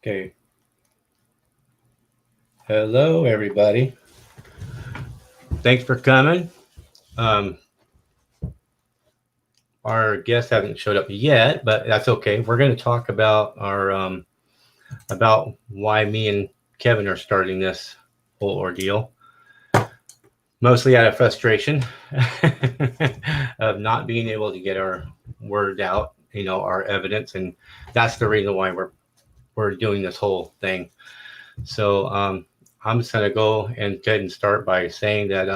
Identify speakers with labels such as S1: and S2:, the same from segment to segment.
S1: Okay. Hello, everybody. Thanks for coming. Um, our guest hasn't showed up yet, but that's okay. We're going to talk about about why me and Kevin are starting this whole ordeal. Mostly out of frustration of not being able to get our word out, our evidence, and that's the reason why we're doing this whole thing. So I'm just going to go and go ahead and start by saying that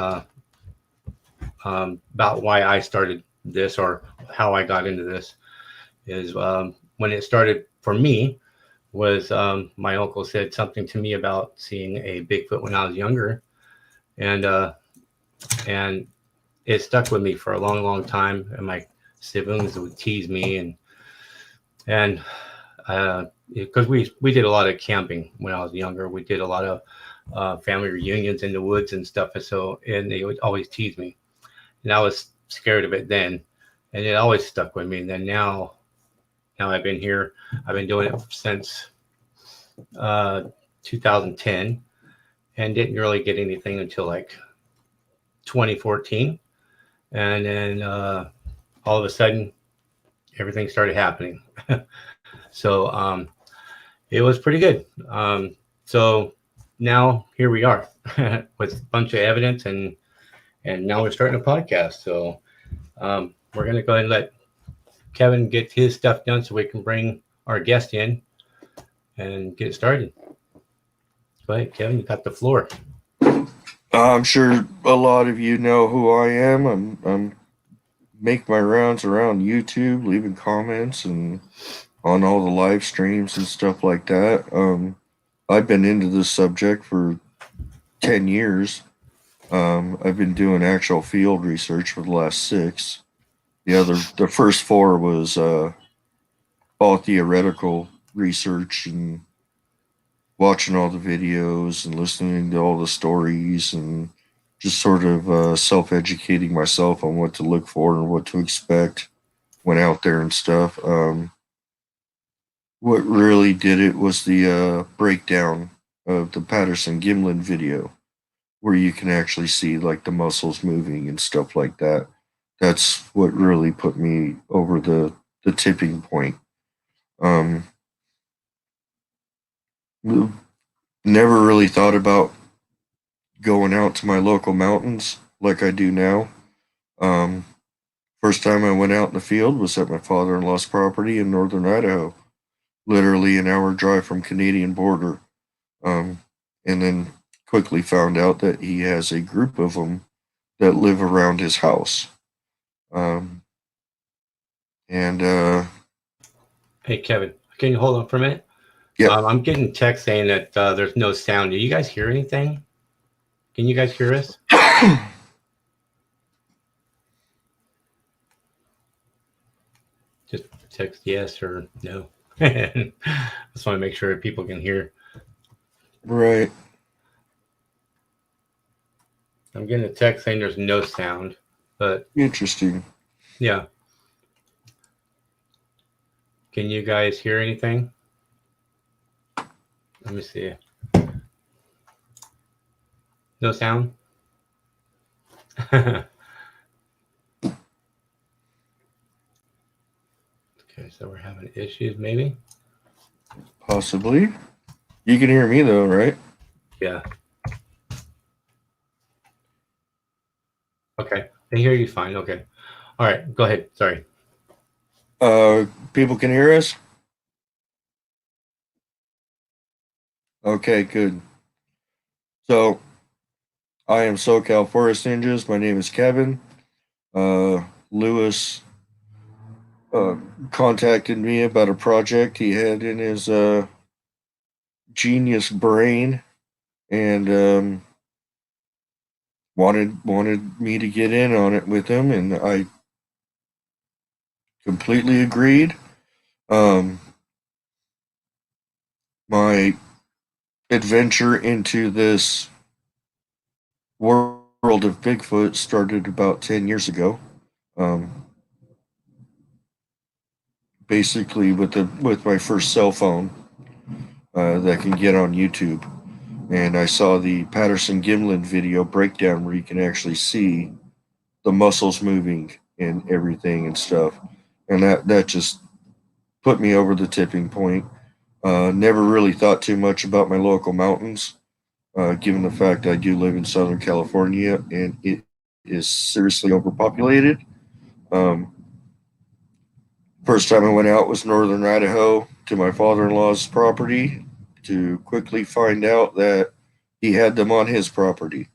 S1: about why I started this or how I got into this is when it started for me was my uncle said something to me about seeing a Bigfoot when I was younger, and and it stuck with me for a long, long time. And my siblings would tease me, and because we did a lot of camping when I was younger, we did a lot of family reunions in the woods and stuff. And they would always tease me, and I was scared of it then, and it always stuck with me. And then now I've been here. I've been doing it since uh, 2010, and didn't really get anything until like 2014, and then all of a sudden everything started happening. So it was pretty good. So now here we are with a bunch of evidence, and now we're starting a podcast. So we're going to go ahead and let Kevin get his stuff done so we can bring our guest in and get started. Go ahead, Kevin, you got the floor.
S2: I'm sure a lot of you know who I am. I'm make my rounds around YouTube, leaving comments and on all the live streams and stuff like that. I've been into this subject for 10 years. I've been doing actual field research for the last 6. The first 4 was all theoretical research and watching all the videos and listening to all the stories and just sort of self-educating myself on what to look for and what to expect when out there and stuff. What really did it was the breakdown of the Patterson Gimlin video, where you can actually see like the muscles moving and stuff like that. That's what really put me over the tipping point. Um, Never really thought about going out to my local mountains like I do now. Um, First time I went out in the field was at my father-in-law's property in northern Idaho, literally an hour drive from Canadian border. Um, and then quickly found out that he has a group of them that live around his house. Um, and
S1: Hey, Kevin, can you hold on for a minute?
S2: Yep.
S1: I'm getting text saying that there's no sound. Do you guys hear anything? Can you guys hear us? Just text yes or no. Just want to make sure people can hear.
S2: Right.
S1: I'm getting a text saying there's no sound, but
S2: Interesting.
S1: yeah. Can you guys hear anything? Let me see. No sound? Okay, so we're having issues maybe?
S2: Possibly. You can hear me though, right?
S1: Yeah. Okay. I hear you fine. Okay. All right. Go ahead. Sorry.
S2: People can hear us? Okay, good. So, I am socalforestninjas. My name is Kevin. Lewis uh, contacted me about a project he had in his genius brain, and wanted me to get in on it with him, and I completely agreed. Um, my adventure into this world of Bigfoot started about 10 years ago. Um, Basically, with my first cell phone. that can get on YouTube. And I saw the Patterson Gimlin video breakdown where you can actually see the muscles moving and everything and stuff. And that just put me over the tipping point. Never really thought too much about my local mountains, given the fact I do live in Southern California and it is seriously overpopulated. Um, First time I went out was northern Idaho to my father in law's property to quickly find out that he had them on his property.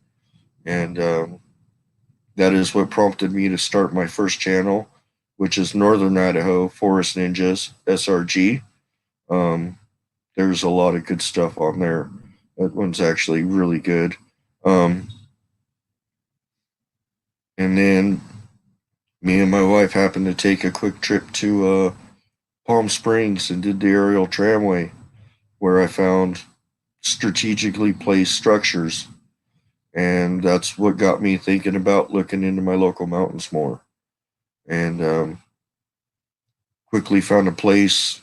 S2: And that is what prompted me to start my first channel, which is Northern Idaho Forest Ninjas SRG. Um, there's a lot of good stuff on there. That one's actually really good. And then me and my wife happened to take a quick trip to Palm Springs and did the aerial tramway, where I found strategically placed structures. And that's what got me thinking about looking into my local mountains more. And quickly found a place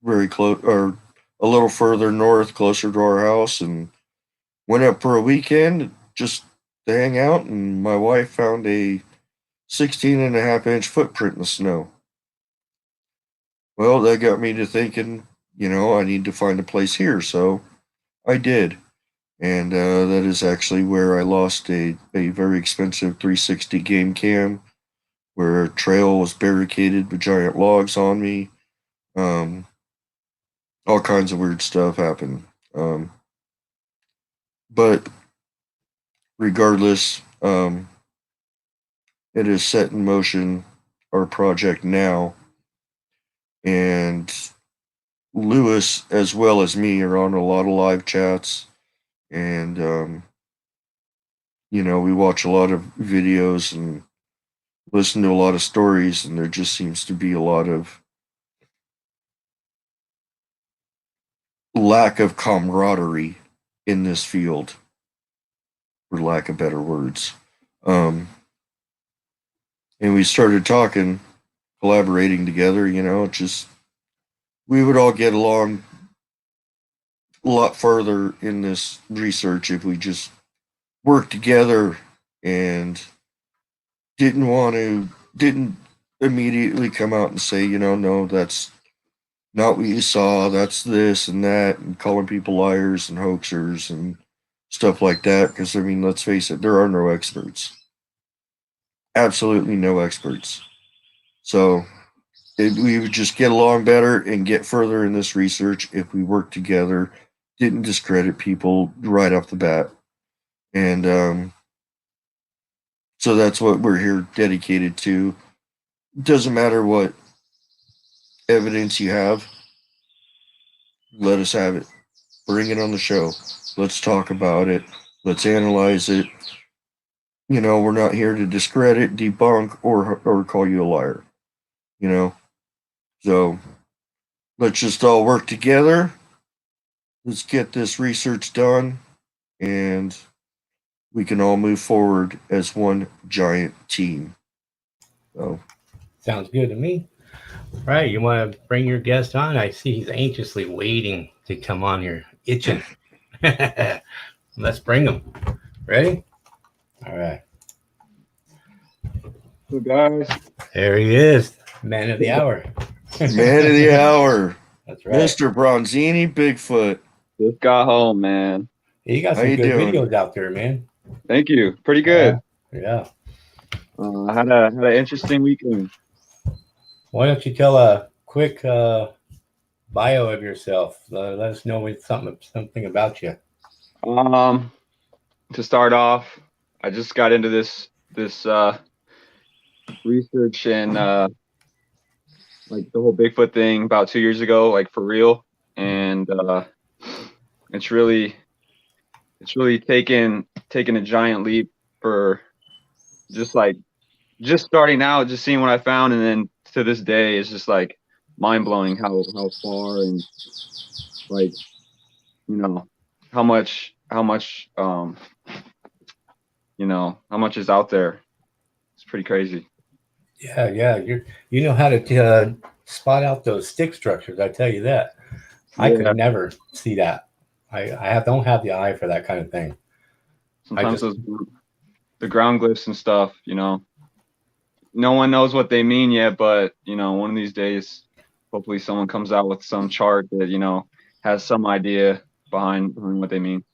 S2: very close, or a little further north, closer to our house, and went up for a weekend just to hang out. And my wife found a 16.5 inch footprint in the snow. Well, that got me to thinking, I need to find a place here. So I did. And that is actually where I lost a very expensive 360 game cam, where a trail was barricaded with giant logs on me. All kinds of weird stuff happened. But regardless, it is set in motion our project now. And Lewis, as well as me, are on a lot of live chats. And, we watch a lot of videos and listen to a lot of stories. And there just seems to be a lot of lack of camaraderie in this field, for lack of better words. And we started talking, collaborating together, just we would all get along a lot further in this research if we just worked together and didn't immediately come out and say, no, that's not what you saw, that's this and that, and calling people liars and hoaxers and stuff like that. Because, let's face it, there are no experts. Absolutely no experts. So we would just get along better and get further in this research if we worked together, didn't discredit people right off the bat. And so that's what we're here dedicated to. Doesn't matter what evidence you have, let us have it. Bring it on the show. Let's talk about it. Let's analyze it. We're not here to discredit, debunk, or call you a liar. So let's just all work together. Let's get this research done, and we can all move forward as one giant team. So
S1: sounds good to me. All right, you want to bring your guest on? I see he's anxiously waiting to come on here, itching. Let's bring him. Ready? All right.
S3: Hey guys.
S1: There he is, man of the hour.
S2: Man of the hour.
S1: That's right.
S2: Mr. Bronzini Bigfoot.
S3: Just got home, man.
S1: You got some good videos out there, man.
S3: Thank you. Pretty good.
S1: Yeah.
S3: I had an interesting weekend.
S1: Why don't you tell a quick bio of yourself? Let us know something about you.
S3: To start off, I just got into this research and like the whole Bigfoot thing about 2 years ago, like for real, and it's really taken a giant leap for just starting out, just seeing what I found, and then to this day it's just like mind blowing how far and like how much is out there. It's pretty crazy.
S1: Yeah, you know how to spot out those stick structures. I tell you that. I could never see that. Don't have the eye for that kind of thing.
S3: Sometimes the ground glyphs and stuff, no one knows what they mean yet, but one of these days, hopefully someone comes out with some chart that has some idea behind what they mean.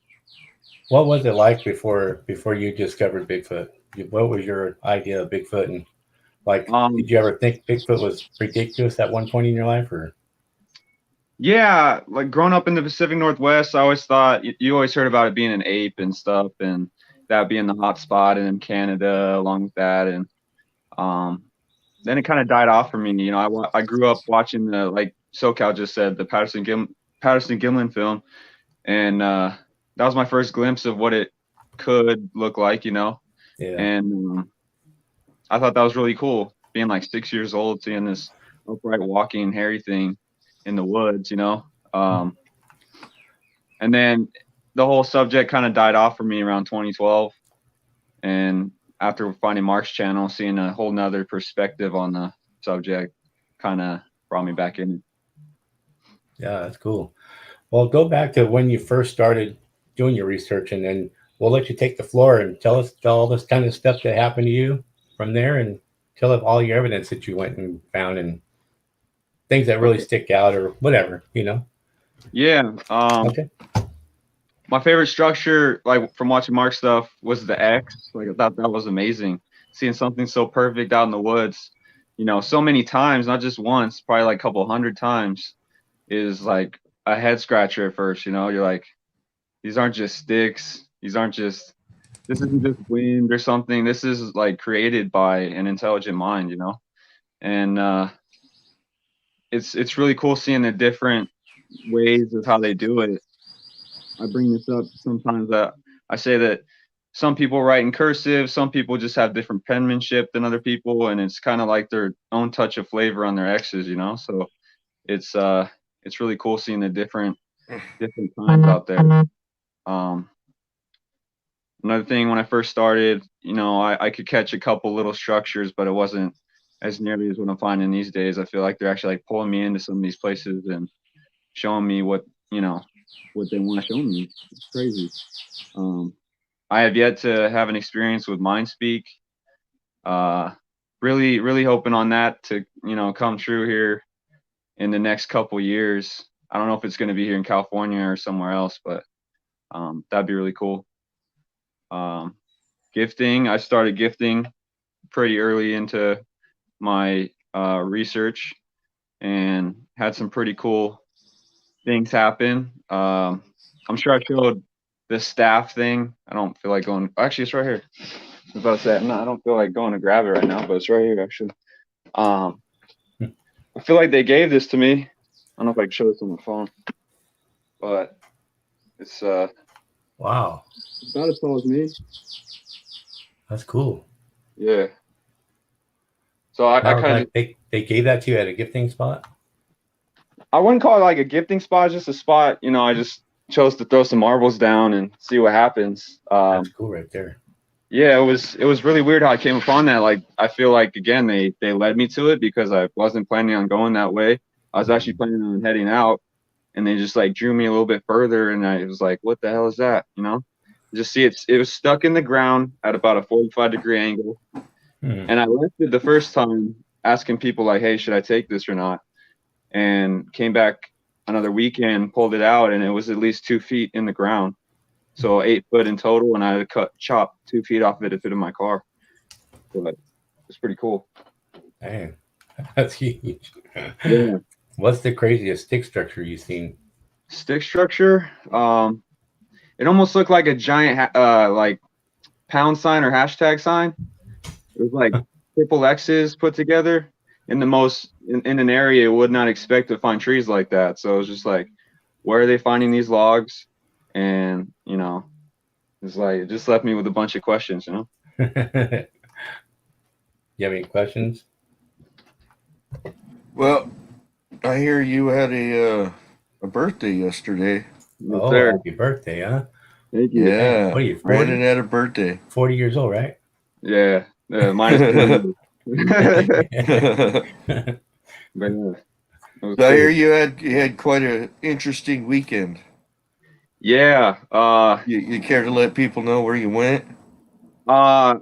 S1: What was it like before you discovered Bigfoot? What was your idea of Bigfoot, and did you ever think Bigfoot was ridiculous at one point in your life, or?
S3: Yeah, like growing up in the Pacific Northwest, I always thought you always heard about it being an ape and stuff, and that being the hot spot in Canada along with that, and then it kind of died off for me. I grew up watching the, like SoCal just said, the Patterson Gimlin film, and that was my first glimpse of what it could look like, Yeah. And I thought that was really cool, being like 6 years old, seeing this upright walking hairy thing in the woods, and then the whole subject kind of died off for me around 2012, and after finding Mark's channel, seeing a whole nother perspective on the subject kind of brought me back in.
S1: Yeah, that's cool. Well, go back to when you first started doing your research, and then we'll let you take the floor and tell all this kind of stuff that happened to you from there, and tell us all your evidence that you went and found and things that really stick out or whatever,
S3: Yeah.
S1: Okay.
S3: My favorite structure, like from watching Mark's stuff, was the X. Like I thought that was amazing. Seeing something so perfect out in the woods, so many times, not just once, probably like a couple hundred times, is like a head scratcher at first. You're like, these aren't just sticks. This isn't just wind or something. This is like created by an intelligent mind, and it's really cool seeing the different ways of how they do it. I bring this up sometimes that I say that some people write in cursive, some people just have different penmanship than other people, and it's kind of like their own touch of flavor on their X's, So it's really cool seeing the different times out there. Another thing, when I first started, I could catch a couple little structures, but it wasn't as nearly as what I'm finding these days. I feel like they're actually like pulling me into some of these places and showing me what they want to show me. It's crazy. I have yet to have an experience with mind speak. Really, really hoping on that to come true here in the next couple years. I don't know if it's going to be here in California or somewhere else, but that'd be really cool. Gifting, I started gifting pretty early into my research and had some pretty cool things happen. I'm sure I showed the staff thing. I don't feel like going. Actually, it's right here. I was about to say, no, I don't feel like going to grab it right now, but it's right here actually. I feel like they gave this to me. I don't know if I can show this on my phone, but it's
S1: wow,
S3: about as tall as me.
S1: That's cool.
S3: Yeah. So I kind of
S1: they gave that to you at a gifting spot.
S3: I wouldn't call it like a gifting spot, just a spot. I just chose to throw some marbles down and see what happens.
S1: That's cool right there.
S3: Yeah, it was really weird how I came upon that. Like, I feel like, again, they led me to it because I wasn't planning on going that way. I was actually planning on heading out, and they just like drew me a little bit further, and I was like, what the hell is that? Just see it was stuck in the ground at about a 45-degree angle. And I left it the first time asking people like, hey, should I take this or not? And came back another weekend, pulled it out, and it was at least 2 feet in the ground. So 8 foot in total, and I had to chop 2 feet off of it to fit in my car. But it's pretty cool.
S1: Dang, that's huge.
S3: Yeah.
S1: What's the craziest stick structure you've seen?
S3: Stick structure? It almost looked like a giant like pound sign or hashtag sign. It was like triple X's put together in an area you would not expect to find trees like that. So it was just like, where are they finding these logs? And it's like, it just left me with a bunch of questions.
S1: You have any questions?
S2: Well, I hear you had a birthday yesterday.
S1: Oh, happy birthday, huh?
S3: Thank you.
S2: Yeah.
S1: What are you, 40?
S2: Brandon had a birthday.
S1: 40 years old, right?
S3: Yeah. Mine is 20. But yeah. It was
S2: So I hear
S3: cool.
S2: you had quite an interesting weekend.
S3: Yeah.
S2: You care to let people know where you went?
S3: Uh,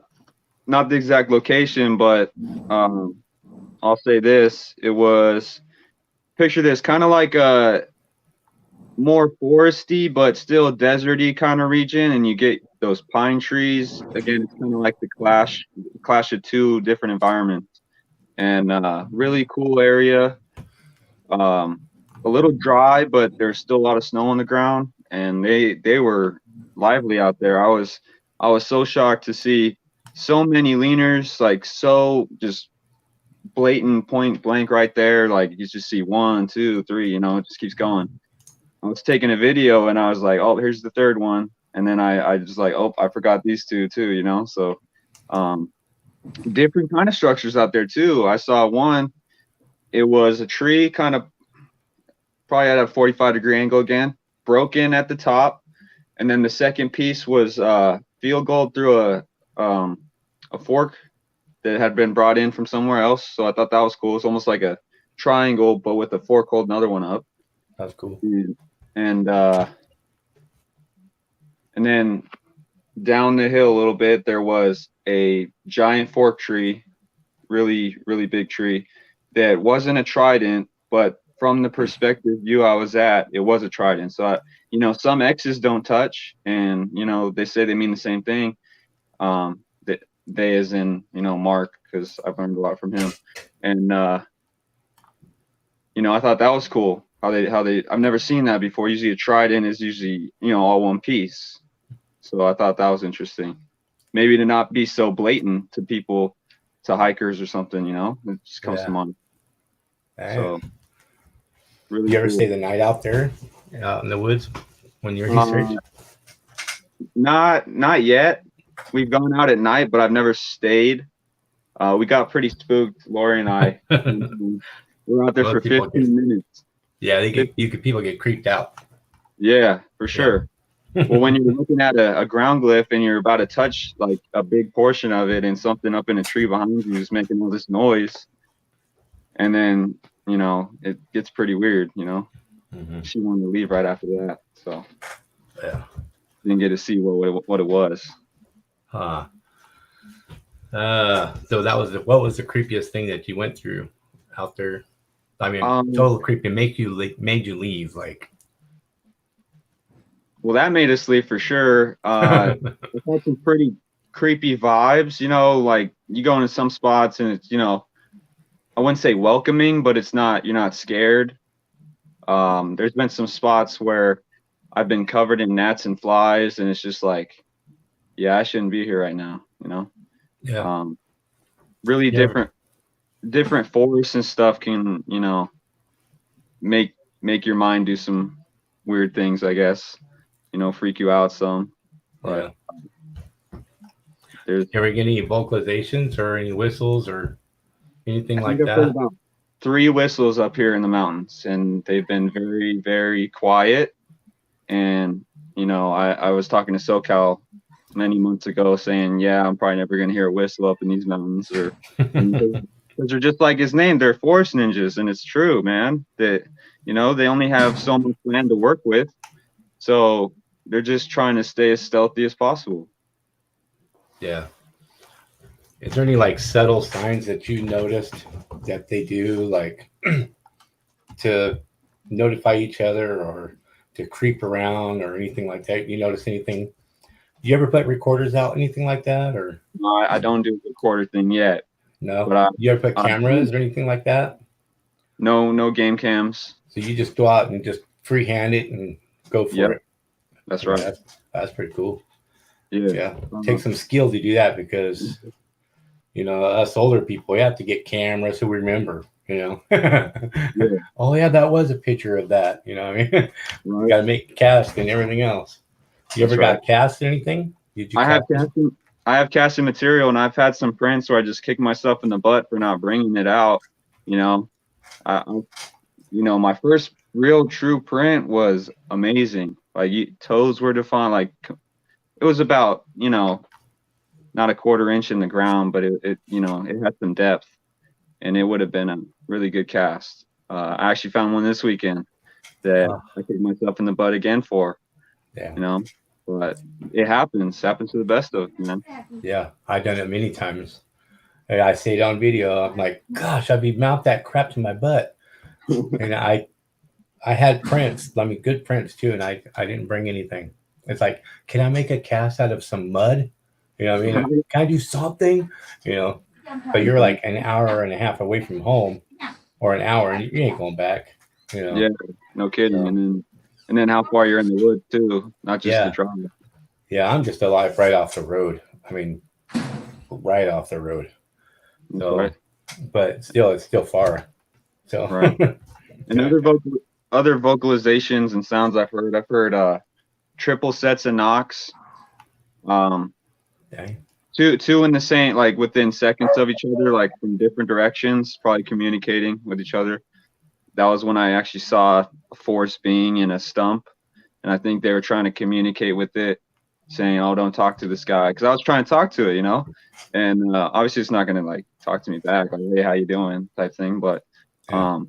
S3: not the exact location, but I'll say this. It was, picture this, kind of like a more foresty but still deserty kind of region, and you get those pine trees. Again, it's kind of like the clash of two different environments, and really cool area. Um, a little dry, but there's still a lot of snow on the ground, and they were lively out there. I was so shocked to see so many leaners, like so just blatant point blank right there. Like you just see one, two, three, it just keeps going. I was taking a video and I was like, oh, here's the third one. And then I just like, oh, I forgot these two too. So um, different kind of structures out there too. I saw one, it was a tree kind of probably at a 45-degree angle again, broken at the top. And then the second piece was field gold through a fork that had been brought in from somewhere else. So I thought that was cool. It's almost like a triangle, but with a fork hold another one up.
S1: That's cool.
S3: And then down the hill a little bit, there was a giant fork tree, really, really big tree that wasn't a trident, but from the perspective view I was at, it was a trident. So, some X's don't touch, and, they say they mean the same thing. They as in, Mark, because I've learned a lot from him. And, I thought that was cool. I've never seen that before. Usually a trident is usually, all one piece. So I thought that was interesting. Maybe to not be so blatant to people, to hikers or something, it just comes to mind. So really
S1: You ever
S3: cool.
S1: stay the night out there out in the woods when you're researching?
S3: Not yet. We've gone out at night, but I've never stayed. We got pretty spooked, Lori and I. We were out there for 15 minutes.
S1: Yeah, people get creeped out.
S3: Yeah, for sure. Well, when you're looking at a ground glyph and you're about to touch like a big portion of it, and something up in a tree behind you is making all this noise, and then it gets pretty weird.
S1: Mm-hmm.
S3: She wanted to leave right after that, so
S1: Yeah,
S3: didn't get to see what it was.
S1: Huh. So what was the creepiest thing that you went through out there? I mean, total creepy. Made you leave, like.
S3: Well, that made us leave for sure. It had some pretty creepy vibes, like you go into some spots and it's, I wouldn't say welcoming, but it's not, you're not scared. There's been some spots where I've been covered in gnats and flies, and it's just like, yeah, I shouldn't be here right now,
S1: Yeah.
S3: Really different forests and stuff can, make your mind do some weird things, I guess. Freak you out some. But
S1: you ever get any vocalizations or any whistles or anything like
S3: I've
S1: that?
S3: heard about 3 whistles up here in the mountains, and they've been very, very quiet. And I was talking to SoCal many months ago saying, yeah, I'm probably never gonna hear a whistle up in these mountains, or because they're just like his name, they're forest ninjas. And it's true, man, that they only have so much land to work with, so they're just trying to stay as stealthy as possible.
S1: Yeah. Is there any like subtle signs that you noticed that they do, like to notify each other or to creep around or anything like that? You notice anything? Do you ever put recorders out, anything like that, or?
S3: No, I don't do the recorder thing yet.
S1: No.
S3: But
S1: you ever put cameras or anything like that?
S3: No game cams.
S1: So you just go out and just freehand it and go for it.
S3: That's right.
S1: That's pretty cool.
S3: Yeah.
S1: Takes some skill to do that, because us older people, we have to get cameras so we remember. Oh yeah, that was a picture of that. I mean, right. Got to make cast and everything else. You ever got cast or anything?
S3: I have casting material, and I've had some prints where I just kick myself in the butt for not bringing it out. My first real true print was amazing. Like toes were defined. Like it was about not a quarter inch in the ground, but it had some depth, and it would have been a really good cast. I actually found one this weekend that I kicked myself in the butt again for.
S1: Yeah.
S3: You know, but it happens. Happens to the best of us, man.
S1: Yeah. I've done it many times. And I see it on video. I'm like, gosh, I'd be mount that crap to my butt. And I had prints. I mean, good prints too. And I didn't bring anything. It's like, can I make a cast out of some mud? You know what I mean? Can I do something? You know, but you're like an hour and a half away from home, or an hour, and you ain't going back. You know?
S3: Yeah, no kidding.
S1: So,
S3: And then how far you're in the woods too, not just the
S1: yeah.
S3: drive.
S1: Yeah, I'm just alive right off the road. I mean, right off the road.
S3: That's
S1: So,
S3: right.
S1: but still, it's still far. So,
S3: Right. And other vocalizations and sounds I've heard triple sets of knocks.
S1: okay.
S3: Two in the same, like within seconds of each other, like from different directions, probably communicating with each other. That was when I actually saw a forest being in a stump, and I think they were trying to communicate with it, saying, "Oh, don't talk to this guy," because I was trying to talk to it, you know, and obviously it's not gonna like talk to me back, like, "Hey, how you doing?" type thing. But
S1: Yeah.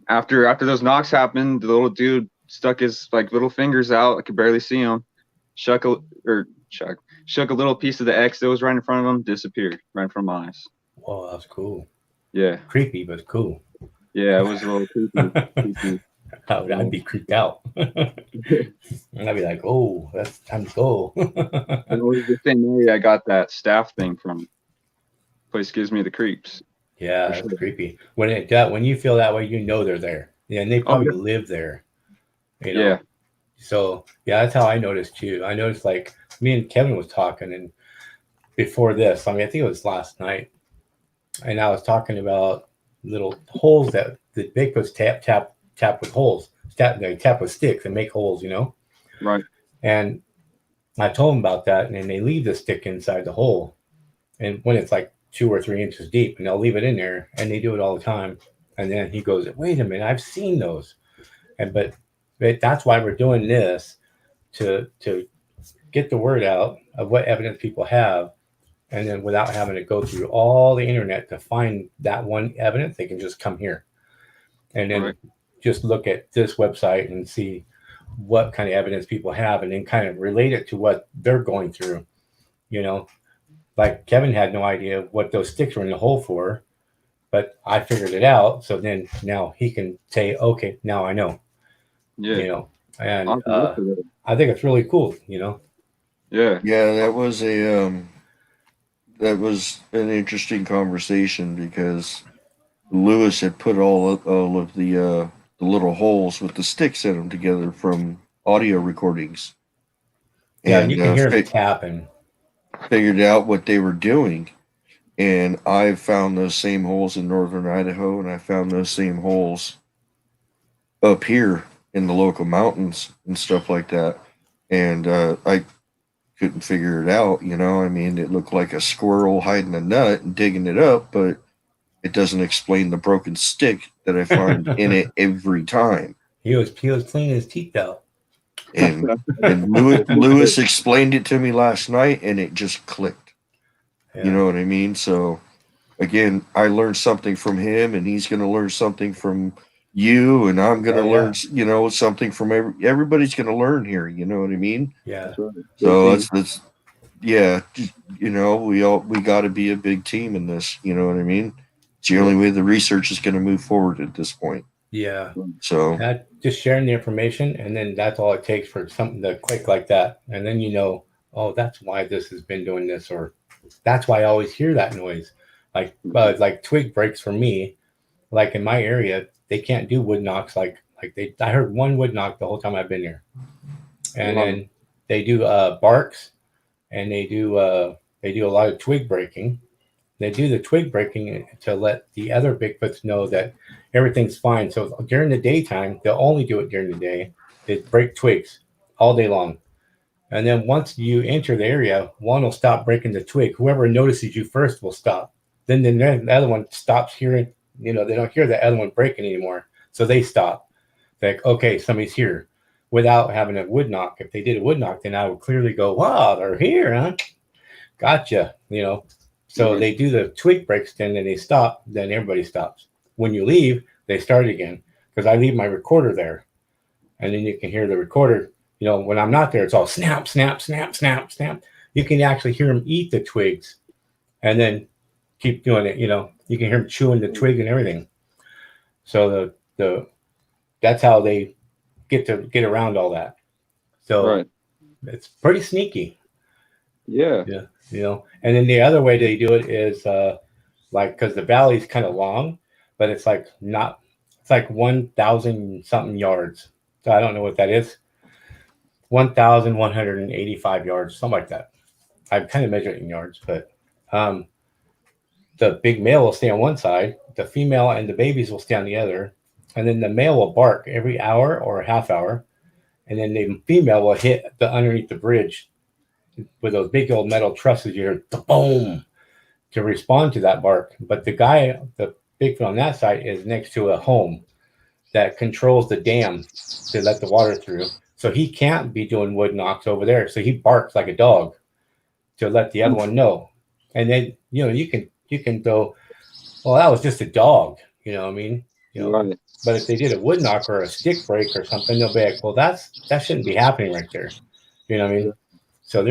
S3: after those knocks happened, the little dude stuck his like little fingers out. I could barely see him. Shook a little piece of the X that was right in front of him, disappeared right in front of my eyes.
S1: Whoa, that's cool.
S3: Yeah,
S1: Creepy, but cool.
S3: yeah, it was a little creepy.
S1: I'd be creeped out. And I'd be like, oh, that's time to go.
S3: It was the same area I got that staff thing from. Place gives me the creeps.
S1: Yeah,
S3: For
S1: that's
S3: sure.
S1: creepy. When you feel that way, you know they're there. Yeah, and they
S3: Oh,
S1: probably live there. You
S3: yeah.
S1: know. So yeah, that's how I noticed too. I noticed like me and Kevin was talking, and before this, I mean, I think it was last night, and I was talking about little holes that the Bigfoots tap with holes. They tap with sticks and make holes. You know.
S3: Right.
S1: And I told him about that, and then they leave the stick inside the hole, and when it's like 2 or 3 inches deep, and they'll leave it in there, and they do it all the time. And then he goes, "Wait a minute, I've seen those," and but that's why we're doing this to get the word out of what evidence people have, and then without having to go through all the internet to find that one evidence, they can just come here and then
S3: Right.
S1: just look at this website and see what kind of evidence people have, and then kind of relate it to what they're going through. You know, like Kevin had no idea what those sticks were in the hole for, but I figured it out. So then now he can say, okay, now I know,
S3: Yeah.
S1: you know, and
S3: Awesome.
S1: I think it's really cool, you know.
S3: Yeah.
S2: Yeah, that was an interesting conversation because Lewis had put all of the little holes with the sticks in them together from audio recordings,
S1: Yeah,
S2: and
S1: you can hear them tapping.
S2: figured out what they were doing. And I found those same holes in northern Idaho, and I found those same holes up here in the local mountains and stuff like that. And I couldn't figure it out. You know, I mean, it looked like a squirrel hiding a nut and digging it up, but it doesn't explain the broken stick that I find in it every time.
S1: He was cleaning his teeth out.
S2: And Lewis explained it to me last night, and it just clicked.
S1: Yeah.
S2: You know what I mean? So again, I learned something from him, and he's going to learn something from you, and I'm going to learn, you know, something from everybody's going to learn here. You know what I mean?
S1: Yeah.
S2: So that's yeah. You know, we got to be a big team in this. You know what I mean? It's the only way the research is going to move forward at this point.
S1: Yeah.
S2: So
S1: just sharing the information, and then that's all it takes for something to click like that, and then you know, oh, that's why this has been doing this, or that's why I always hear that noise. Like twig breaks for me. Like in my area, they can't do wood knocks. I heard one wood knock the whole time I've been there, and then they do barks, and they do a lot of twig breaking. They do the twig breaking to let the other Bigfoots know that everything's fine. So during the daytime, they'll only do it during the day. They break twigs all day long. And then once you enter the area, one will stop breaking the twig. Whoever notices you first will stop. Then the other one stops hearing, you know, they don't hear the other one breaking anymore. So they stop. They're like, okay, somebody's here, without having a wood knock. If they did a wood knock, then I would clearly go, wow, they're here, huh? Gotcha. You know, so they do the twig breaks, then they stop, then everybody stops. When you leave, they started again because I leave my recorder there, and then you can hear the recorder. You know, when I'm not there, it's all snap, snap, snap, snap, snap. You can actually hear them eat the twigs, and then keep doing it. You know, you can hear them chewing the twig and everything. So the that's how they get around all that. So
S3: Right.
S1: it's pretty sneaky.
S3: Yeah.
S1: Yeah, you know. And then the other way they do it is like because the valley's kind of long, but it's like not. It's like 1,000 something yards. So I don't know what that is. 1,185 yards, something like that. I kind of measure it in yards, but um, the big male will stay on one side, the female and the babies will stay on the other, and then the male will bark every hour or a half hour, and then the female will hit the underneath the bridge with those big old metal trusses. You hear the boom to respond to that bark. But the Bigfoot on that side, is next to a home that controls the dam to let the water through. So he can't be doing wood knocks over there. So he barks like a dog to let the other one know. And then you can go, well, that was just a dog. You know what I mean? You know,
S3: Right.
S1: but if they did a wood knock or a stick break or something, they'll be like, well, that shouldn't be happening right there. You know what I mean? So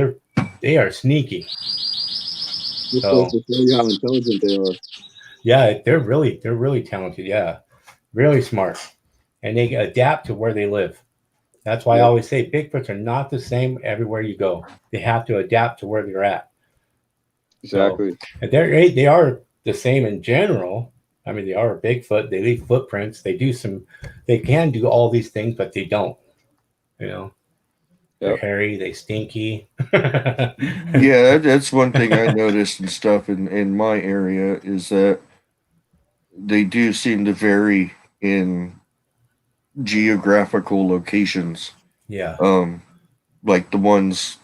S1: they are sneaky.
S3: Just goes to show you how intelligent they are.
S1: Yeah, they're really talented. Yeah, really smart, and they adapt to where they live. That's why I always say Bigfoots are not the same everywhere you go. They have to adapt to where they're at.
S3: Exactly.
S1: So they are the same in general. I mean, they are a Bigfoot. They leave footprints. They can do all these things, but they don't. You know, they're hairy. They stinky.
S2: Yeah, that's one thing I noticed and stuff in my area is that they do seem to vary in geographical locations.
S1: Yeah.
S2: Like the ones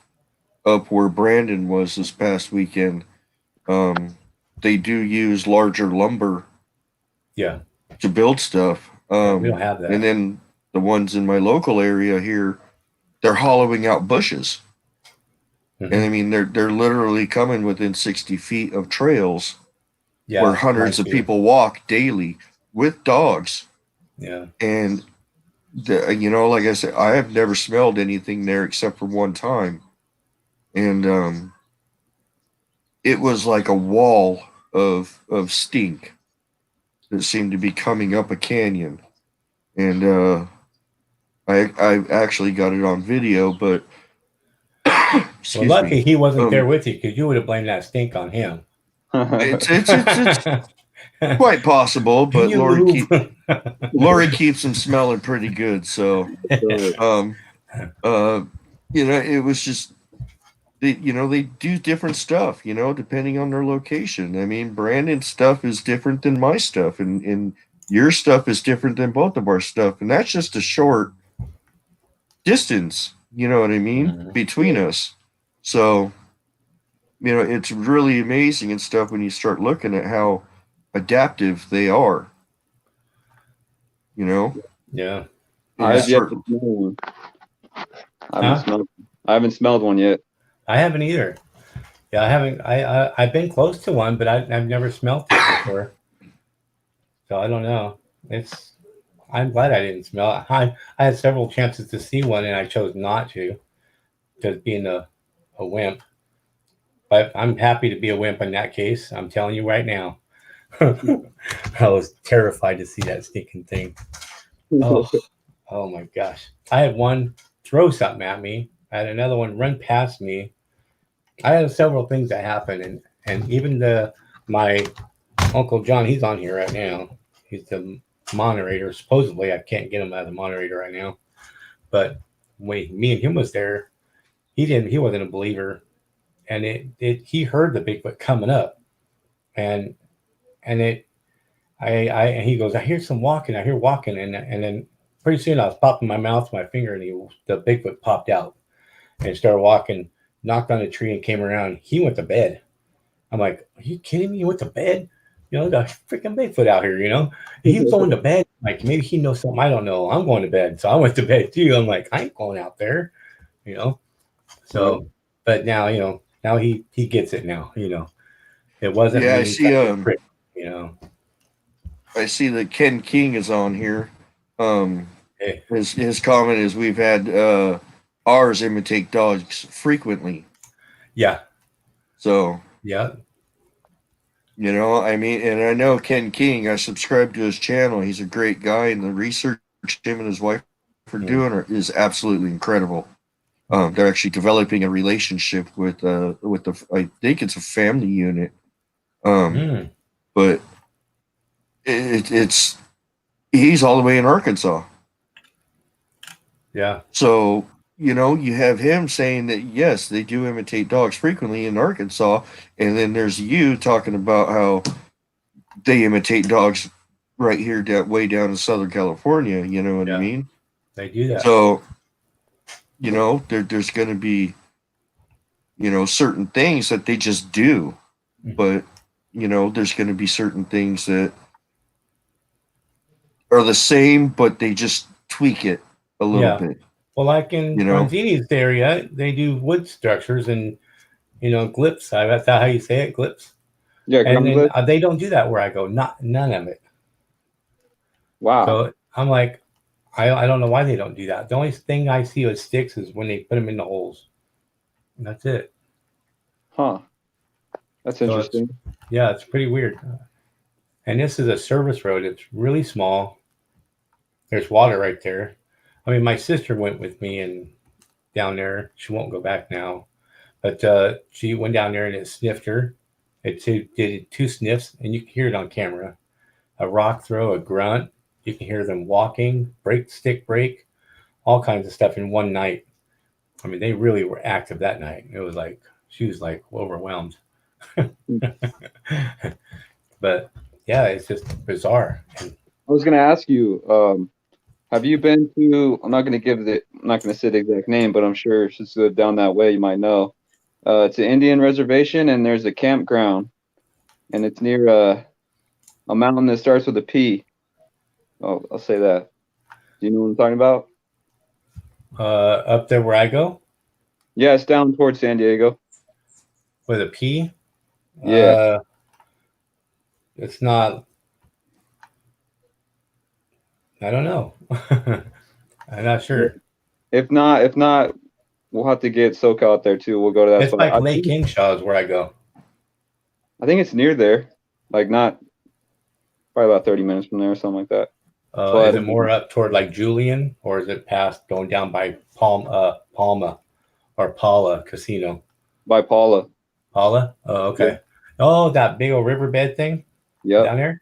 S2: up where Brandon was this past weekend, they do use larger lumber.
S1: Yeah.
S2: To build stuff.
S1: We don't have that.
S2: And then the ones in my local area here, they're hollowing out bushes.
S1: Mm-hmm.
S2: And I mean, they're literally coming within 60 feet of trails where hundreds of people walk daily with dogs.
S1: Yeah.
S2: And, like I said, I have never smelled anything there except for one time. And it was like a wall of stink that seemed to be coming up a canyon. And I actually got it on video, but
S1: well, lucky he wasn't there with you because you would have blamed that stink on him.
S2: It's quite possible, but Lori keeps them smelling pretty good. So, it was just they do different stuff, depending on their location. I mean, Brandon's stuff is different than my stuff, and your stuff is different than both of our stuff, and that's just a short distance. You know what I mean, between us. So, it's really amazing and stuff when you start looking at how adaptive they are.
S1: Yeah.
S3: I have yet to smell one. I haven't smelled one yet.
S1: I haven't either. Yeah, I haven't. I've been close to one, but I've never smelled it before. So I don't know. I'm glad I didn't smell it. I had several chances to see one, and I chose not to, because being a wimp. But I'm happy to be a wimp in that case. I'm telling you right now. I was terrified to see that stinking thing. Oh my gosh. I had one throw something at me. I had another one run past me. I had several things that happened, and even my Uncle John, he's on here right now. He's the moderator. Supposedly, I can't get him as a moderator right now. But when me and him was there, he wasn't a believer, and he heard the Bigfoot coming up, and he goes, I hear some walking, and then pretty soon I was popping my mouth, my finger, and the Bigfoot popped out and started walking, knocked on a tree and came around. He went to bed. I'm like, are you kidding me? You went to bed? The freaking Bigfoot out here, He's going to bed. Like, maybe he knows something I don't know. I'm going to bed. So I went to bed too. I'm like, I ain't going out there, So, but now, now he gets it now, It wasn't
S2: I
S1: me.
S2: see, I see that Ken King is on here.
S1: Hey,
S2: His comment is we've had ours imitate dogs frequently.
S1: yeah,
S2: So,
S1: yeah,
S2: you know, I mean, and I know Ken King, I subscribe to his channel. He's a great guy, and the research him and his wife are doing is absolutely incredible. They're actually developing a relationship with the, I think it's a family unit.
S1: mm,
S2: But it's he's all the way in Arkansas.
S1: yeah,
S2: So, you know, you have him saying that, yes, they do imitate dogs frequently in Arkansas. And then there's you talking about how they imitate dogs right here, way down in Southern California. You know what I
S1: yeah.
S2: mean?
S1: They do that.
S2: So, you know, there's going to be, you know, certain things that they just do. But, you know, there's going to be certain things that are the same, but they just tweak it a little
S1: Yeah.
S2: bit.
S1: Well, like in
S2: You know?
S1: Bronzini's area, they do wood structures and glyphs. That's how you say it, glyphs.
S3: Yeah,
S1: And
S3: ground
S1: then
S3: glyph.
S1: they don't do that where I go. None of it.
S3: Wow.
S1: So I'm like, I don't know why they don't do that. The only thing I see with sticks is when they put them in the holes. And that's it.
S3: Huh. That's
S1: So
S3: interesting.
S1: it's pretty weird. And this is a service road. It's really small. There's water right there. I mean, my sister went with me and down there. She won't go back now. But she went down there and it sniffed her. Did two sniffs, and you can hear it on camera. A rock throw, a grunt. You can hear them walking, stick break, all kinds of stuff in one night. I mean, they really were active that night. It was like she was like overwhelmed. But yeah, it's just bizarre.
S3: I was gonna ask you, have you been to? I'm not gonna say the exact name, but I'm sure if it's down that way, you might know. It's an Indian reservation, and there's a campground, and it's near a mountain that starts with a P. Oh, I'll say that. Do you know what I'm talking about?
S1: Up there where I go
S3: Yeah, it's down towards San Diego.
S1: with a P.
S3: Yeah.
S1: It's not. I don't know. I'm not sure.
S3: If not, we'll have to get SoCal out there too. We'll go to that
S1: It's
S3: spot.
S1: like Lake Inshaw is where I go.
S3: I think it's near there, like not probably about 30 minutes from there or something like that.
S1: Is it more up toward like Julian, or is it past going down by Palma or Paula Casino?
S3: By Paula.
S1: Paula? Oh, okay. Yeah. Oh, that big old riverbed thing down there.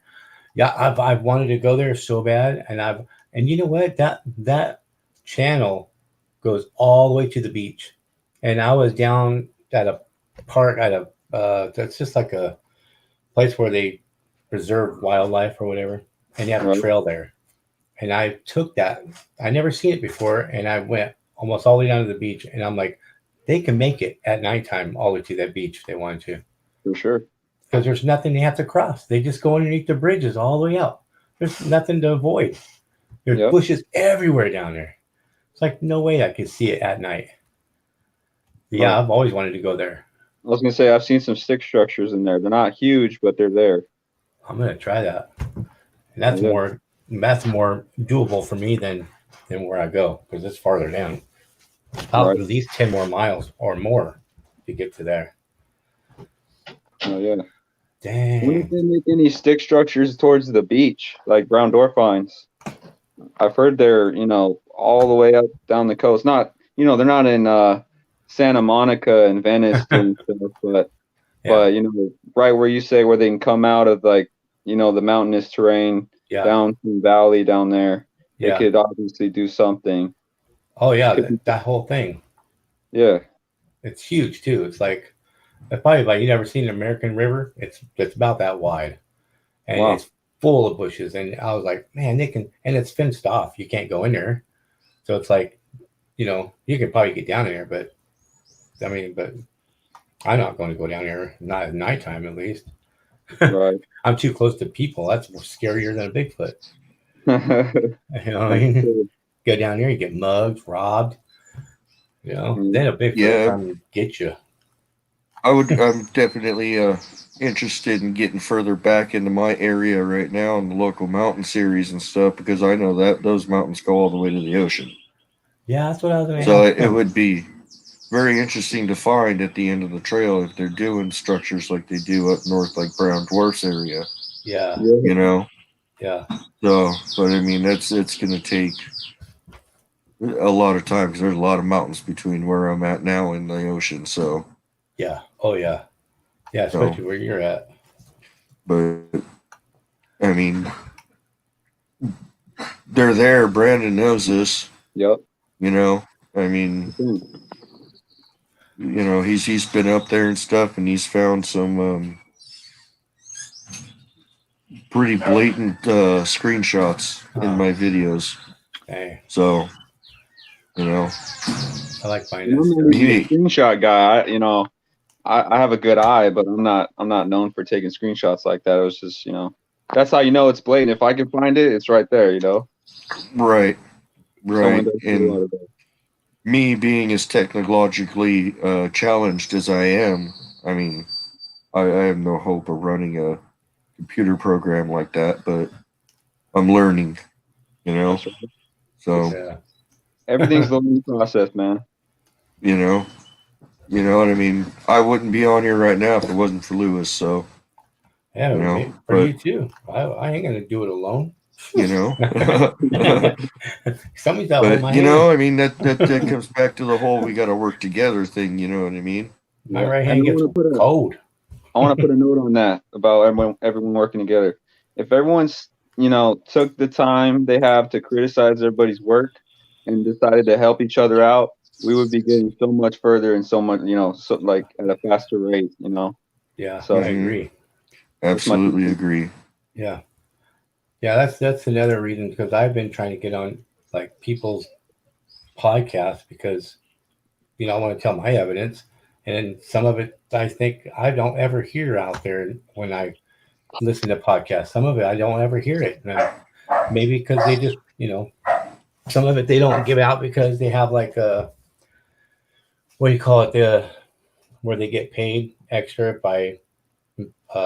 S1: Yeah, I've wanted to go there so bad, and you know what? That channel goes all the way to the beach, and I was down at a park that's just like a place where they preserve wildlife or whatever, and you have a trail there. And I took that. I never seen it before, and I went almost all the way down to the beach, and I'm like, they can make it at nighttime all the way to that beach if they wanted to.
S3: For sure.
S1: Because there's nothing they have to cross. They just go underneath the bridges all the way out. There's nothing to avoid. There's bushes everywhere down there. It's like no way I could see it at night. But yeah, I've always wanted to go there.
S3: I was gonna say I've seen some stick structures in there. They're not huge, but they're there.
S1: I'm gonna try that. And that's more doable for me than where I go, because it's farther down. Probably at least 10 more miles or more to get to there.
S3: Oh yeah.
S1: Dang.
S3: When did they make any stick structures towards the beach, like brown dorfines? I've heard they're, all the way up down the coast. Not, they're not in Santa Monica and Venice and stuff, but right where you say where they can come out of the mountainous terrain down to the valley down there. They could obviously do something.
S1: Oh yeah, that whole thing.
S3: Yeah.
S1: It's huge too. It's probably like you never seen an American river. It's about that wide, and it's full of bushes. And I was like, man, and it's fenced off. You can't go in there. So it's like, you can probably get down there, but I'm not going to go down there, not at nighttime at least.
S3: Right.
S1: I'm too close to people. That's more scarier than a Bigfoot. You know what I mean? Go down there, you get mugged, robbed. Then a Bigfoot will come and get you.
S2: I'm definitely interested in getting further back into my area right now in the local mountain series and stuff because I know that those mountains go all the way to the ocean.
S1: Yeah, that's what I was going to
S2: So
S1: ask.
S2: it would be very interesting to find at the end of the trail if they're doing structures like they do up north, like Brown Dwarfs area.
S1: Yeah,
S2: You know.
S1: yeah,
S2: So, but I mean, it's going to take a lot of time because there's a lot of mountains between where I'm at now and the ocean. So,
S1: yeah. Oh, yeah. Yeah, especially where you're at.
S2: but I mean, they're there. Brandon knows this.
S3: Yep.
S2: You know, I mean, he's been up there and stuff, and he's found some pretty blatant screenshots in my videos.
S1: Hey,
S2: So, you know,
S1: I like
S3: I'm
S1: finding
S3: not
S1: stuff.
S3: even a screenshot guy. I have a good eye, but I'm not known for taking screenshots like that. It was just, that's how you know it's blatant. If I can find it, it's right there,
S2: right,
S3: Someone
S2: right,
S3: does do a
S2: and
S3: lot of that.
S2: me being as technologically challenged as I am, I mean, I have no hope of running a computer program like that, but I'm learning,
S3: That's right.
S2: So,
S1: Yeah.
S3: Everything's the learning process, man.
S2: you know, what I mean. I wouldn't be on here right now if it wasn't for Lewis. So,
S1: Yeah,
S2: for
S1: for
S2: but
S1: you too. I ain't gonna do it alone.
S2: but
S1: Somebody's got to hold my hand.
S2: I mean that comes back to the whole we got to work together thing. You know what I mean?
S1: My
S3: Yeah.
S1: right
S3: And
S1: hand gets cold.
S3: I want to put a note on that about everyone working together. If everyone's, took the time they have to criticize everybody's work and decided to help each other out, we would be getting so much further and so much, so like at a faster rate,
S1: Yeah,
S3: So
S1: I agree.
S2: Absolutely agree.
S1: Yeah, yeah. That's another reason because I've been trying to get on like people's podcasts because I want to tell my evidence, and some of it I think I don't ever hear out there when I listen to podcasts. Some of it I don't ever hear it. Maybe because they just some of it they don't give out because they have like a what do you call it where they get paid extra by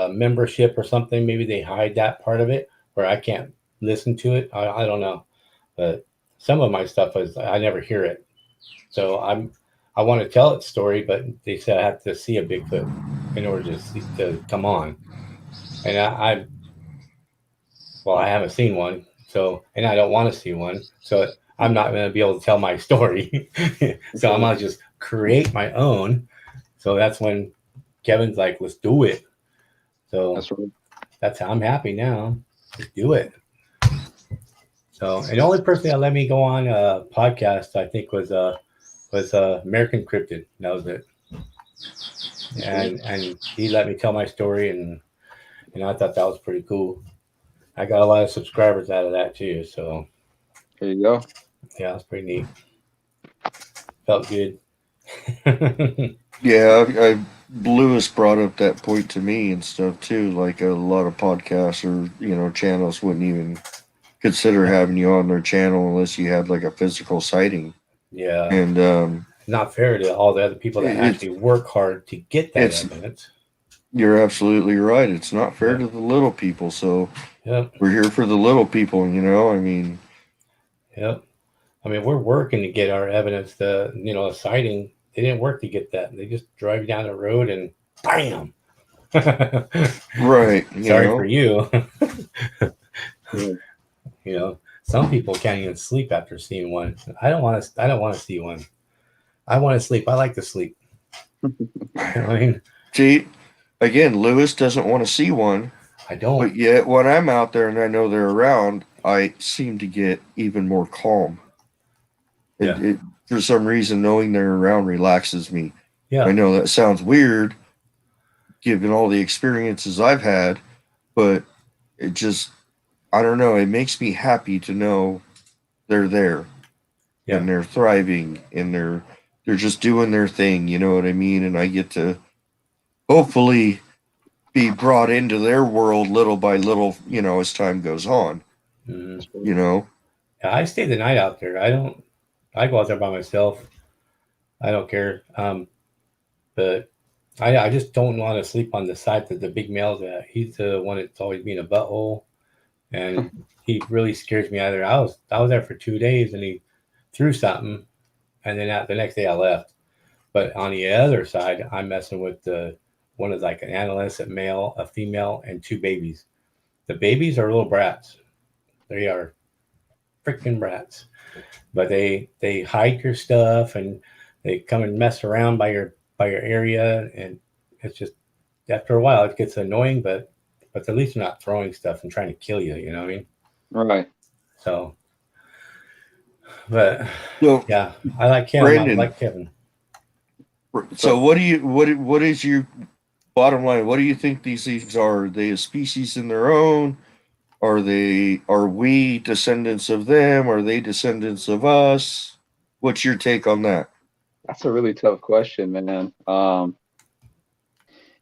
S1: membership or something. Maybe they hide that part of it where I can't listen to it. I don't know, but some of my stuff is I never hear it. So I want to tell its story, but they said I have to see a Bigfoot in order to come on. And I haven't seen one, so and I don't want to see one, so I'm not going to be able to tell my story. So I'm gonna just create my own. So that's when Kevin's like, "Let's do it." So that's how I'm happy now. Let's do it. So, and the only person that let me go on a podcast, I think, was American Cryptid. That was it. And he let me tell my story, and I thought that was pretty cool. I got a lot of subscribers out of that too. So
S3: there you go.
S1: yeah, it's pretty neat. Felt good.
S2: Yeah, Lewis brought up that point to me and stuff too. Like a lot of podcasts or channels wouldn't even consider having you on their channel unless you had like a physical sighting.
S1: Yeah,
S2: and
S1: not fair to all the other people that actually work hard to get that evidence.
S2: You're absolutely right. It's not fair to the little people. So we're here for the little people. I mean.
S1: Yep. I mean, we're working to get our evidence. A sighting. They didn't work to get that. They just drive down the road and bam.
S2: Right.
S1: Sorry for you. Some people can't even sleep after seeing one. I don't want to see one. I want to sleep. I like to sleep.
S2: See, again, Lewis doesn't want to see one.
S1: I don't.
S2: But yet, when I'm out there and I know they're around, I seem to get even more calm.
S1: Yeah.
S2: For some reason, knowing they're around relaxes me.
S1: Yeah.
S2: I know that sounds weird, given all the experiences I've had, but it just, I don't know, it makes me happy to know they're there. Yeah. And they're thriving and they're just doing their thing, you know what I mean? And I get to hopefully be brought into their world little by little, as time goes on.
S1: Yeah, I stay the night out there. I go out there by myself. I don't care. But I just don't want to sleep on the side that the big male's at. He's the one that's always being a butthole, and he really scares me out of there. I was there for 2 days, and he threw something, and then the next day I left. But on the other side, I'm messing with the one is like an adolescent male, a female, and two babies. The babies are little brats. They are freaking brats. But they hide your stuff and they come and mess around by your area, and it's just after a while it gets annoying. But at least they're not throwing stuff and trying to kill you. You know what I mean?
S3: Right.
S1: So, but
S2: So,
S1: yeah, I like him. I
S2: Brandon,
S1: like Kevin.
S2: so what is your bottom line? What do you think these things are? Are they a species in their own? Are we descendants of them? Are they descendants of us? What's your take on that?
S3: That's a really tough question, man.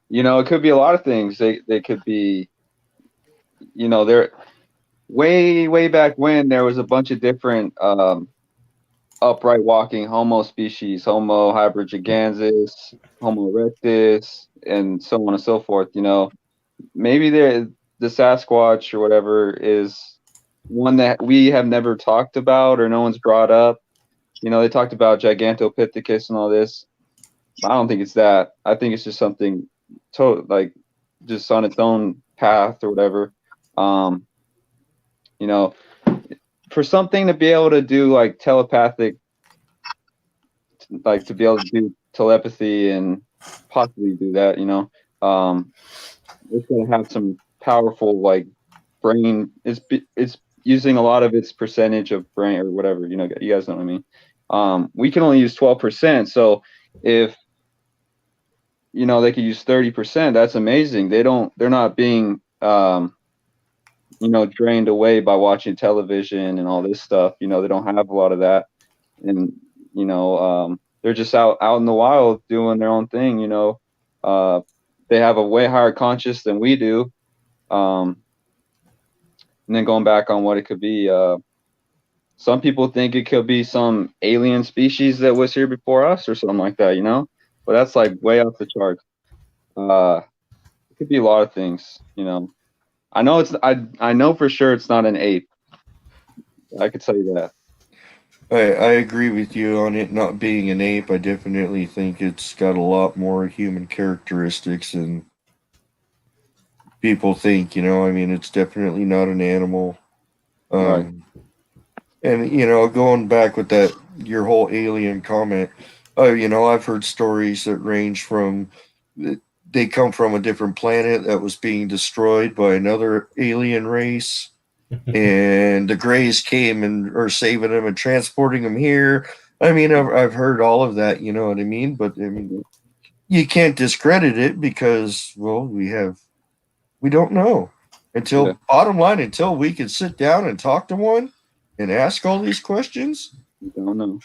S3: It could be a lot of things. They could be, they're way back when there was a bunch of different upright walking Homo species, Homo hybrigigansis, Homo erectus, and so on and so forth. Maybe the Sasquatch or whatever is one that we have never talked about or no one's brought up. They talked about Gigantopithecus and all this. I don't think it's that. I think it's just something like just on its own path or whatever. You know, for something to be able to do like telepathic, like to be able to do telepathy and possibly do that, it's gonna have some powerful like brain. It's using a lot of its percentage of brain or whatever. You guys know what I mean. We can only use 12%, so if they could use 30%, that's amazing. They're not being drained away by watching television and all this stuff. They don't have a lot of that, and they're just out in the wild doing their own thing. They have a way higher conscious than we do. And then going back on what it could be, some people think it could be some alien species that was here before us or something like that, but that's like way off the charts. It could be a lot of things, I know I know for sure it's not an ape. I could tell you that.
S2: I agree with you on it not being an ape. I definitely think it's got a lot more human characteristics than people think. I mean, it's definitely not an animal.
S3: Right.
S2: And going back with that, your whole alien comment. I've heard stories that range from they come from a different planet that was being destroyed by another alien race, and the Greys came and are saving them and transporting them here. I mean, I've heard all of that. You know what I mean? But I mean, you can't discredit it because, well, we don't know
S3: Yeah.
S2: bottom line, until we can sit down and talk to one and ask all these questions.
S3: I don't know.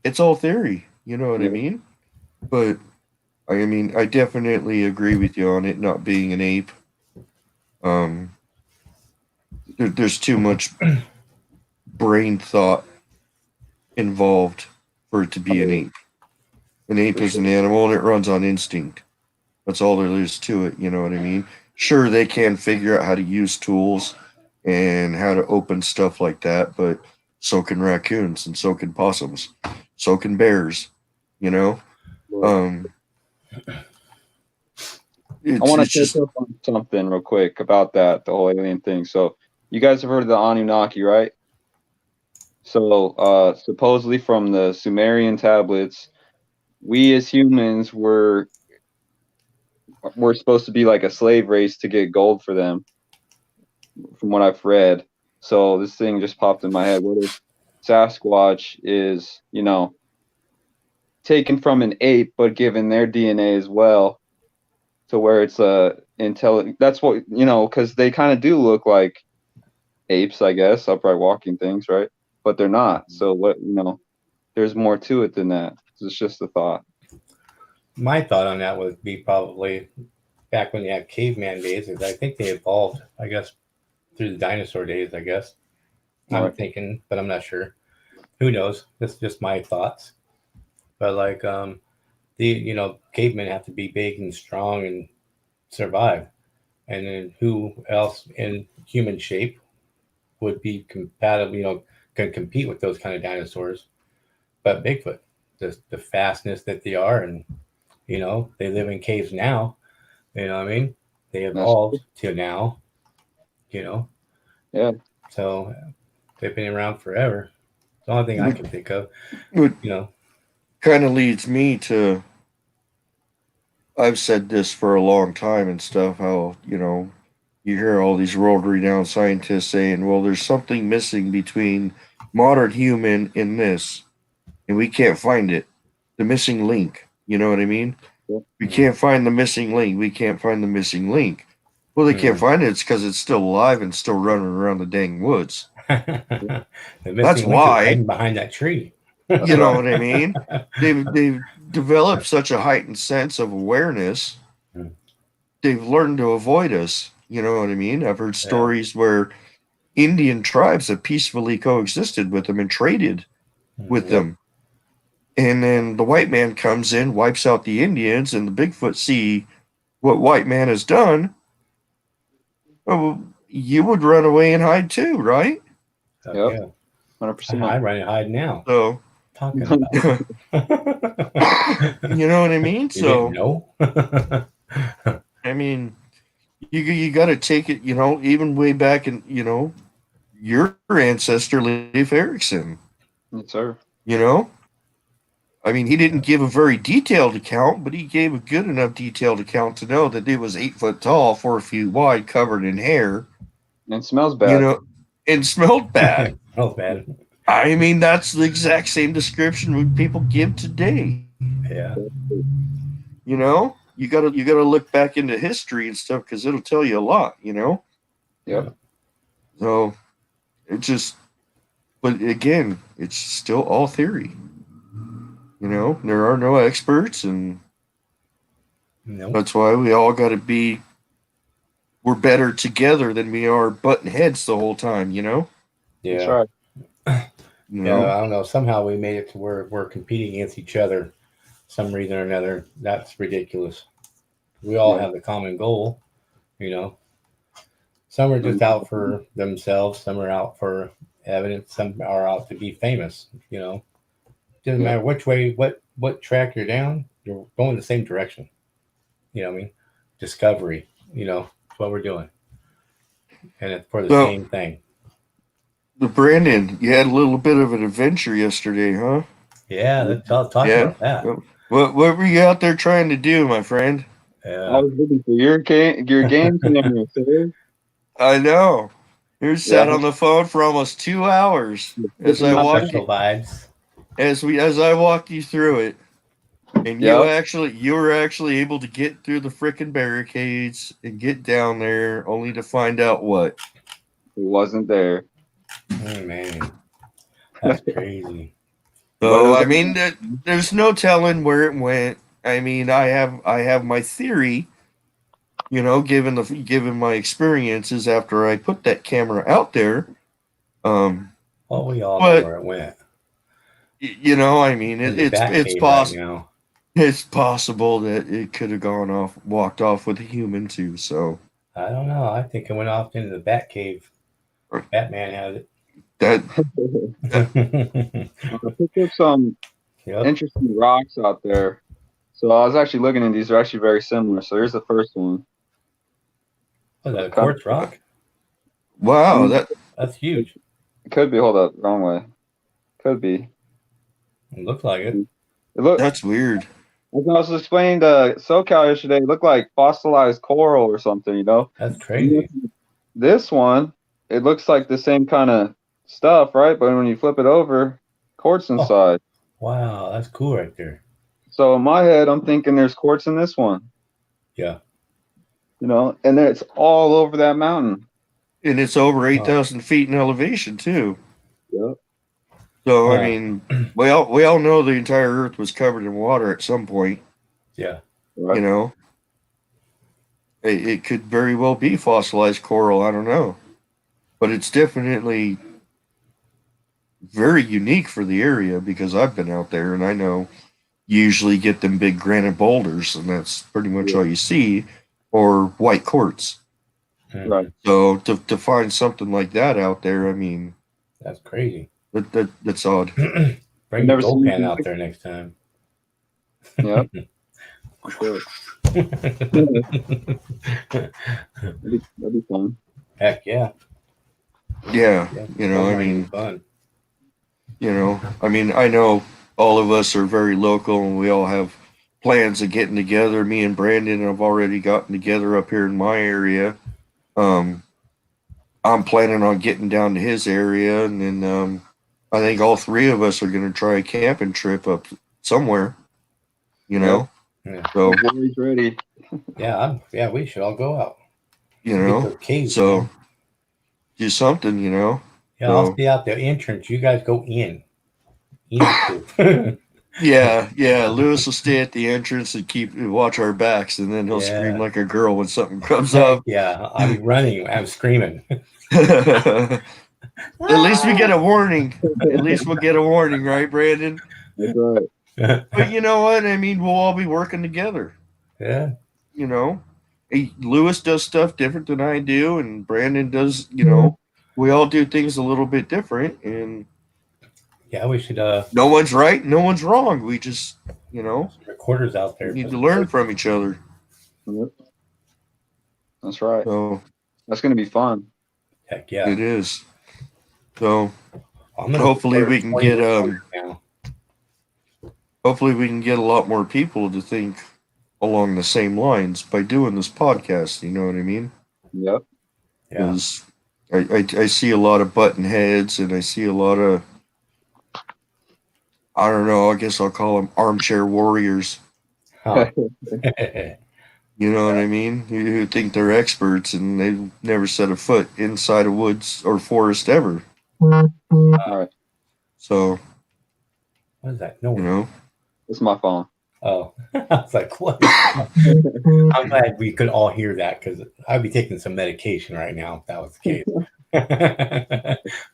S2: It's all theory. You know what I
S3: Yeah.
S2: mean? But I mean, I definitely agree with you on it not being an ape. There's too much brain thought involved for it to be an ape. An ape is an animal and it runs on instinct. That's all there is to it. You know what I mean? Sure, they can figure out how to use tools and how to open stuff like that, but so can raccoons and so can possums, so can bears. You know,
S3: I want to
S2: just
S3: touch up on something real quick about the whole alien thing. So, you guys have heard of the Anunnaki, right? So, supposedly from the Sumerian tablets, we as humans were supposed to be like a slave race to get gold for them, from what I've read. So this thing just popped in my head. What if Sasquatch is, taken from an ape, but given their DNA as well, to where it's intelligent? That's what, because they kind of do look like apes, I guess, upright walking things, right? But they're not. So what, there's more to it than that. It's just a thought.
S1: My thought on that would be probably back when you had caveman days, is I think they evolved, I guess, through the dinosaur days, I guess. I'm
S3: Right.
S1: thinking, but I'm not sure. Who knows? That's just my thoughts. But like, cavemen have to be big and strong and survive. And then who else in human shape would be compatible, can compete with those kind of dinosaurs? But Bigfoot, the fastness that they are, and they live in caves now. You know what I mean? They
S3: That's
S1: evolved to now. You know,
S3: yeah.
S1: so they've been around forever. It's the only thing I can think of.
S2: It
S1: You know,
S2: kind of leads me to, I've said this for a long time and stuff, how, you hear all these world renowned scientists saying, well, there's something missing between modern human and this, and we can't find it. The missing link. You know what I mean?
S3: Yeah.
S2: We can't find the missing link. We can't find the missing link. Well, they can't find it. It's because it's still alive and still running around the dang woods.
S1: the
S2: That's
S1: missing link is
S2: why.
S1: hiding behind that tree.
S2: You know what I mean? They've developed such a heightened sense of awareness.
S1: Mm.
S2: They've learned to avoid us. You know what I mean? I've heard
S1: Yeah.
S2: stories where Indian tribes have peacefully coexisted with them and traded with them. And then the white man comes in, wipes out the Indians, and the Bigfoot see what white man has done. Well, you would run away and hide too, right?
S1: Yeah.
S3: Yep.
S1: I
S3: 100%.
S1: run and hide now.
S2: So,
S1: Talking about.
S2: you know what I mean?
S1: You
S2: So,
S1: didn't know?
S2: I mean, you got to take it, even way back in, your ancestor, Leif Erikson,
S3: Yes, sir.
S2: I mean, he didn't give a very detailed account, but he gave a good enough detailed account to know that it was 8 foot tall, 4 feet wide, covered in hair,
S3: And it smells bad.
S2: and smelled bad.
S1: Oh, bad.
S2: I mean, that's the exact same description people give today.
S1: Yeah.
S2: You gotta look back into history and stuff because it'll tell you a lot.
S3: Yep.
S2: So it just, but again, it's still all theory. There are no experts, and
S1: Nope.
S2: that's why we all got to be. We're better together than we are butting heads the whole time.
S1: Yeah.
S3: That's right.
S1: Yeah, I don't know. Somehow we made it to where we're competing against each other, some reason or another. That's ridiculous. We all have the common goal, Some are just out for themselves. Some are out for evidence. Some are out to be famous. Doesn't matter which way, what track you're down. You're going the same direction. You know what I mean? Discovery. It's what we're doing, and it's for the same thing.
S2: The Brandon, you had a little bit of an adventure yesterday, huh?
S1: Yeah, let's talk about that.
S2: What were you out there trying to do, my friend?
S3: I was looking for your game camera, sir.
S2: I know. You sat on the phone for almost 2 hours as I walked
S1: Special vibes.
S2: as I walked you through it, and you were actually able to get through the frickin' barricades and get down there, only to find out what?
S3: It wasn't there.
S1: Oh, man, that's crazy.
S2: So I mean, there's no telling where it went. I mean, I have my theory, given my experiences after I put that camera out there.
S1: Well, we all know where it went.
S2: I mean, it's possible.
S1: Right now.
S2: It's possible that it could have walked off with a human too. So
S1: I don't know. I think it went off into the Bat Cave. Batman has it.
S2: that
S3: I picked up some interesting rocks out there. So I was actually looking at these. They're actually very similar. So here's the first one.
S1: Oh, that a quartz rock?
S2: Wow,
S1: that's huge.
S3: It could be. Hold up, wrong way. Could be.
S1: It looks like it.
S2: That's weird.
S3: As I was explaining to SoCal yesterday, it looked like fossilized coral or something.
S1: That's crazy.
S3: This one, it looks like the same kind of stuff, right? But when you flip it over, quartz inside.
S1: Wow, that's cool right there.
S3: So in my head, I'm thinking there's quartz in this one.
S1: Yeah.
S3: And then it's all over that mountain.
S2: And it's over 8,000 feet in elevation too.
S3: Yep.
S2: So I mean, we all know the entire Earth was covered in water at some point.
S1: Yeah.
S3: Right.
S2: It could very well be fossilized coral. I don't know, but it's definitely very unique for the area because I've been out there and I know usually get them big granite boulders, and that's pretty much all you see, or white quartz.
S3: Right.
S2: So to find something like that out there, I mean,
S1: That's crazy.
S2: that's odd.
S1: Bring the
S3: never
S1: gold
S3: seen
S1: pan
S3: it.
S1: out there next time.
S3: Yep. For sure. That'd be fun.
S1: Heck yeah.
S2: Yeah,
S1: Yeah.
S2: you know,
S1: Gold
S2: I
S1: mining
S2: mean,
S1: is fun.
S2: you know, I mean, I know all of us are very local, and we all have plans of getting together. Me and Brandon have already gotten together up here in my area. I'm planning on getting down to his area, and then I think all three of us are going to try a camping trip up somewhere. You know,
S1: Yeah.
S2: so
S3: Boys ready.
S1: Yeah, we should all go out.
S2: you
S1: Get
S2: know,
S1: those caves,
S2: so
S1: man.
S2: do something. You know,
S1: Yeah, I'll
S2: so
S1: stay out the entrance. You guys go in. In.
S2: yeah. Lewis will stay at the entrance and watch our backs, and then he'll scream
S1: Yeah.
S2: like a girl when something comes
S1: Heck
S2: up.
S1: yeah. I'll be running. I'm screaming.
S2: At least we get a warning. At least we'll get a warning, right, Brandon?
S3: That's right.
S2: But you know what? I mean, we'll all be working together.
S1: Yeah.
S2: You know, Lewis does stuff different than I do, and Brandon does. You know, we all do things a little bit different, and
S1: Yeah, we should
S2: no one's right, no one's wrong. We just, you know,
S1: recorders out there.
S2: need to learn from each other.
S3: Yep. That's right.
S2: So
S3: That's gonna be fun.
S1: Heck yeah.
S2: it is. So
S1: I'm gonna
S2: hopefully
S1: record
S2: we can
S1: 20
S2: get
S1: recorders now.
S2: hopefully we can get a lot more people to think along the same lines by doing this podcast. You know what I mean?
S3: Yep.
S1: Yeah.
S2: Because I see a lot of button heads, and I see a lot of, I don't know, I guess I'll call them armchair warriors.
S1: Huh.
S2: You know what I mean? Who think they're experts, and they've never set a foot inside a woods or forest ever.
S3: All right.
S2: So,
S1: What is that? No.
S2: you know,
S3: It's my phone.
S1: Oh, I was like, what? I'm glad we could all hear that because I'd be taking some medication right now if that was the case.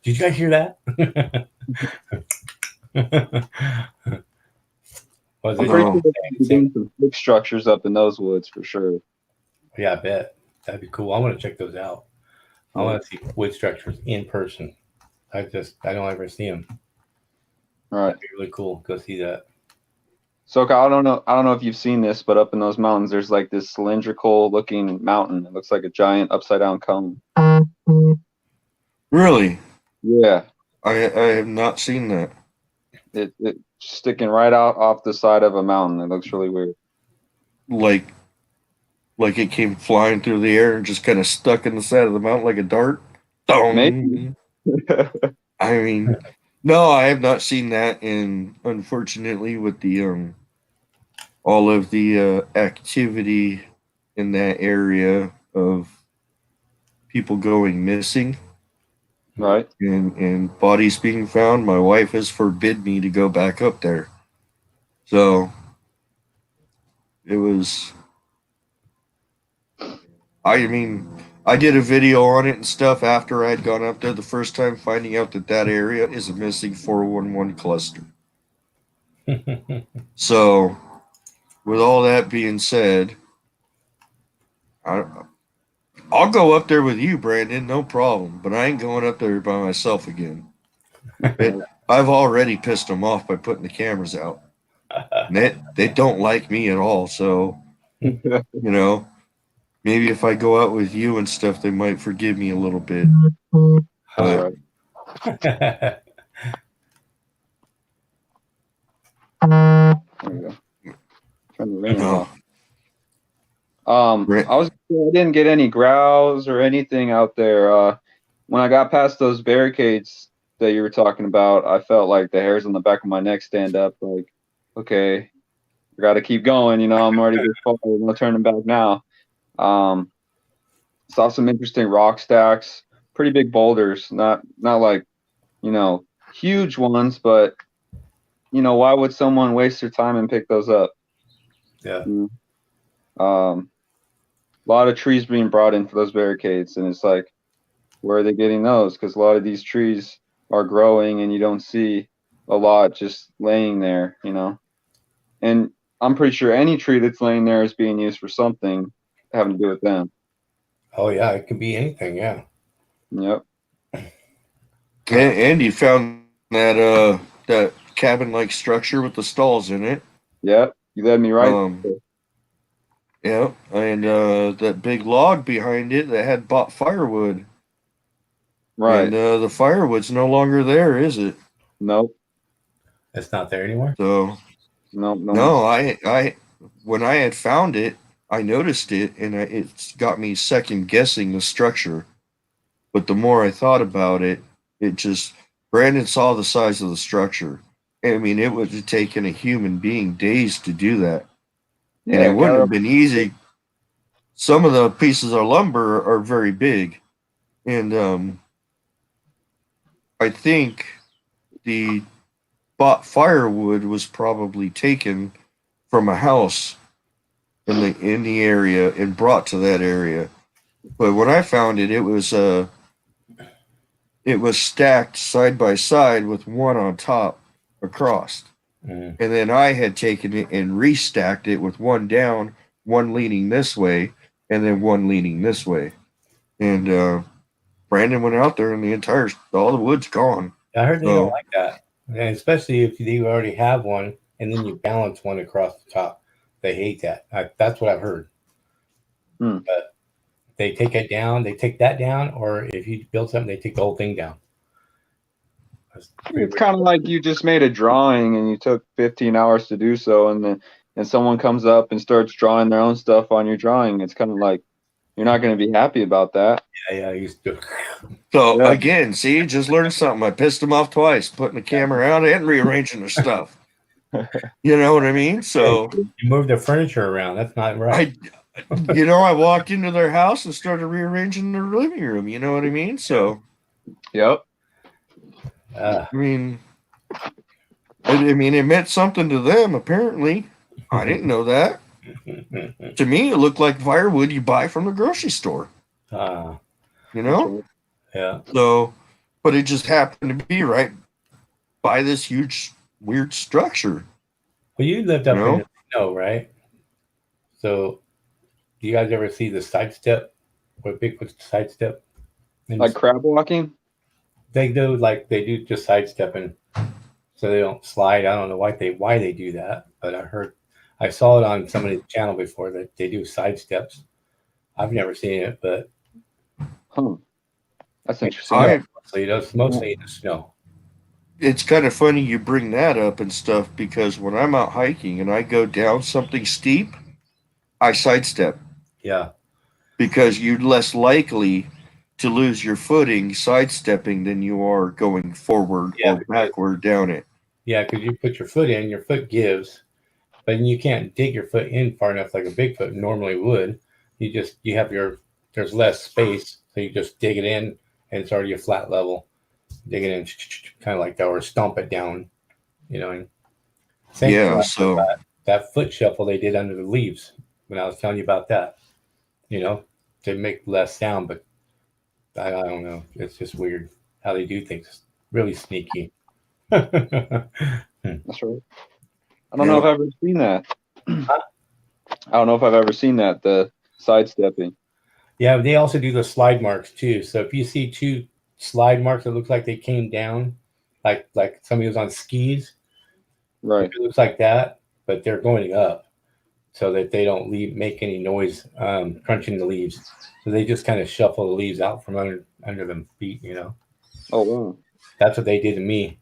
S1: Did you guys hear that? Was
S3: I'm
S1: it?
S3: pretty
S2: No.
S3: sure they're doing some fixed structures up in those woods for sure.
S1: Yeah, I bet. That'd be cool. I want to check those out. I want to see wood structures in person. I don't ever see them.
S3: All right.
S1: That'd be really cool. Go see that.
S3: So I don't know if you've seen this, but up in those mountains, there's like this cylindrical looking mountain. It looks like a giant upside down cone.
S2: Really,
S3: Yeah.
S2: I have not seen that.
S3: It sticking right out off the side of a mountain. It looks really weird.
S2: Like it came flying through the air and just kind of stuck in the side of the mountain like a dart.
S3: Maybe.
S2: I mean, no, I have not seen that, and unfortunately, with the all of the activity in that area of people going missing
S3: Right.
S2: and bodies being found, my wife has forbid me to go back up there. So it was. I mean, I did a video on it and stuff after I'd gone up there the first time, finding out that area is a missing 411 cluster. So, with all that being said, I'll go up there with you, Brandon, no problem. But I ain't going up there by myself again. I've already pissed them off by putting the cameras out. And they don't like me at all. So, you know, maybe if I go out with you and stuff, they might forgive me a little bit. But
S3: There we go. Turn the rain
S2: no.
S3: off. I didn't get any growls or anything out there. When I got past those barricades that you were talking about, I felt like the hairs on the back of my neck stand up. Like, okay, I got to keep going. You know, I'm already this far. I'm gonna turn them back now. Saw some interesting rock stacks, pretty big boulders. Not like, you know, huge ones, but you know, why would someone waste their time and pick those up?
S1: Yeah.
S3: A lot of trees being brought in for those barricades, and it's like, where are they getting those? Because a lot of these trees are growing, and you don't see a lot just laying there, you know. And I'm pretty sure any tree that's laying there is being used for something having to do with them.
S1: Oh yeah, it could be anything. Yeah.
S3: Yep.
S2: And you found that cabin-like structure with the stalls in it.
S3: Yep. You led me right.
S2: Yeah, and that big log behind it that had bought firewood.
S3: Right.
S2: And the firewood's no longer there, is it?
S3: Nope.
S1: It's not there anymore.
S2: So
S3: No.
S2: no, I when I had found it, I noticed it, and it's got me second guessing the structure. But the more I thought about it, it just Brandon saw the size of the structure. I mean, it would have taken a human being days to do that, and
S3: Yeah.
S2: it wouldn't have been easy. Some of the pieces of lumber are very big, and I think the bought firewood was probably taken from a house in the area and brought to that area. But when I found it, it was stacked side by side with one on top across.
S1: Mm.
S2: And then I had taken it and restacked it with one down, one leaning this way, and then one leaning this way. And Brandon went out there, and all the wood's gone.
S1: I heard they
S2: So-
S1: don't like that, and especially if you already have one and then you balance one across the top. They hate that. That's what I've heard. But they take it down. They take that down, or if you build something, they take the whole thing down.
S3: It's kind of like you just made a drawing and you took 15 hours to do so, and someone comes up and starts drawing their own stuff on your drawing. It's kind of like you're not going to be happy about that.
S1: Yeah, I used to.
S2: So
S3: Yeah.
S2: again, see, just learned something. I pissed him off twice, putting the camera out and rearranging their stuff. You know what I mean? So
S1: You move the furniture around. That's not right.
S2: I walked into their house and started rearranging their living room. You know what I mean? So
S3: Yep.
S2: I mean, it meant something to them. Apparently, I didn't know that. To me, it looked like firewood you buy from the grocery store. You know?
S1: Yeah.
S2: So, but it just happened to be right by this huge, weird structure.
S1: Well, you lived up
S2: You
S1: in
S2: know?
S1: the snow, right? So, do you guys ever see the sidestep? What Bigfoot's sidestep?
S3: Like crab walking?
S1: They do just sidestepping, so they don't slide. I don't know why they do that, but I saw it on somebody's channel before that they do sidesteps. I've never seen it, but
S3: That's interesting.
S1: It's mostly in the snow.
S2: It's kind of funny you bring that up and stuff, because when I'm out hiking and I go down something steep, I sidestep.
S1: Yeah.
S2: Because you're less likely to lose your footing sidestepping than you are going forward or backward down it.
S1: Yeah, because you put your foot in, your foot gives, but you can't dig your foot in far enough like a Bigfoot normally would. There's less space, so you just dig it in, and it's already a flat level. Dig it in, kind of like that, or stomp it down, And
S2: so
S1: that foot shuffle they did under the leaves when I was telling you about that, to make less sound, but I don't know. It's just weird how they do things. Really sneaky.
S3: That's right. I don't know if I've ever seen that. I don't know if I've ever seen that, the sidestepping.
S1: Yeah, they also do the slide marks too. So if you see two slide marks that look like they came down, like somebody was on skis,
S3: right?
S1: It looks like that, but they're going up so that they don't make any noise crunching the leaves. So they just kind of shuffle the leaves out from under them feet,
S3: Oh wow!
S1: That's what they did to me.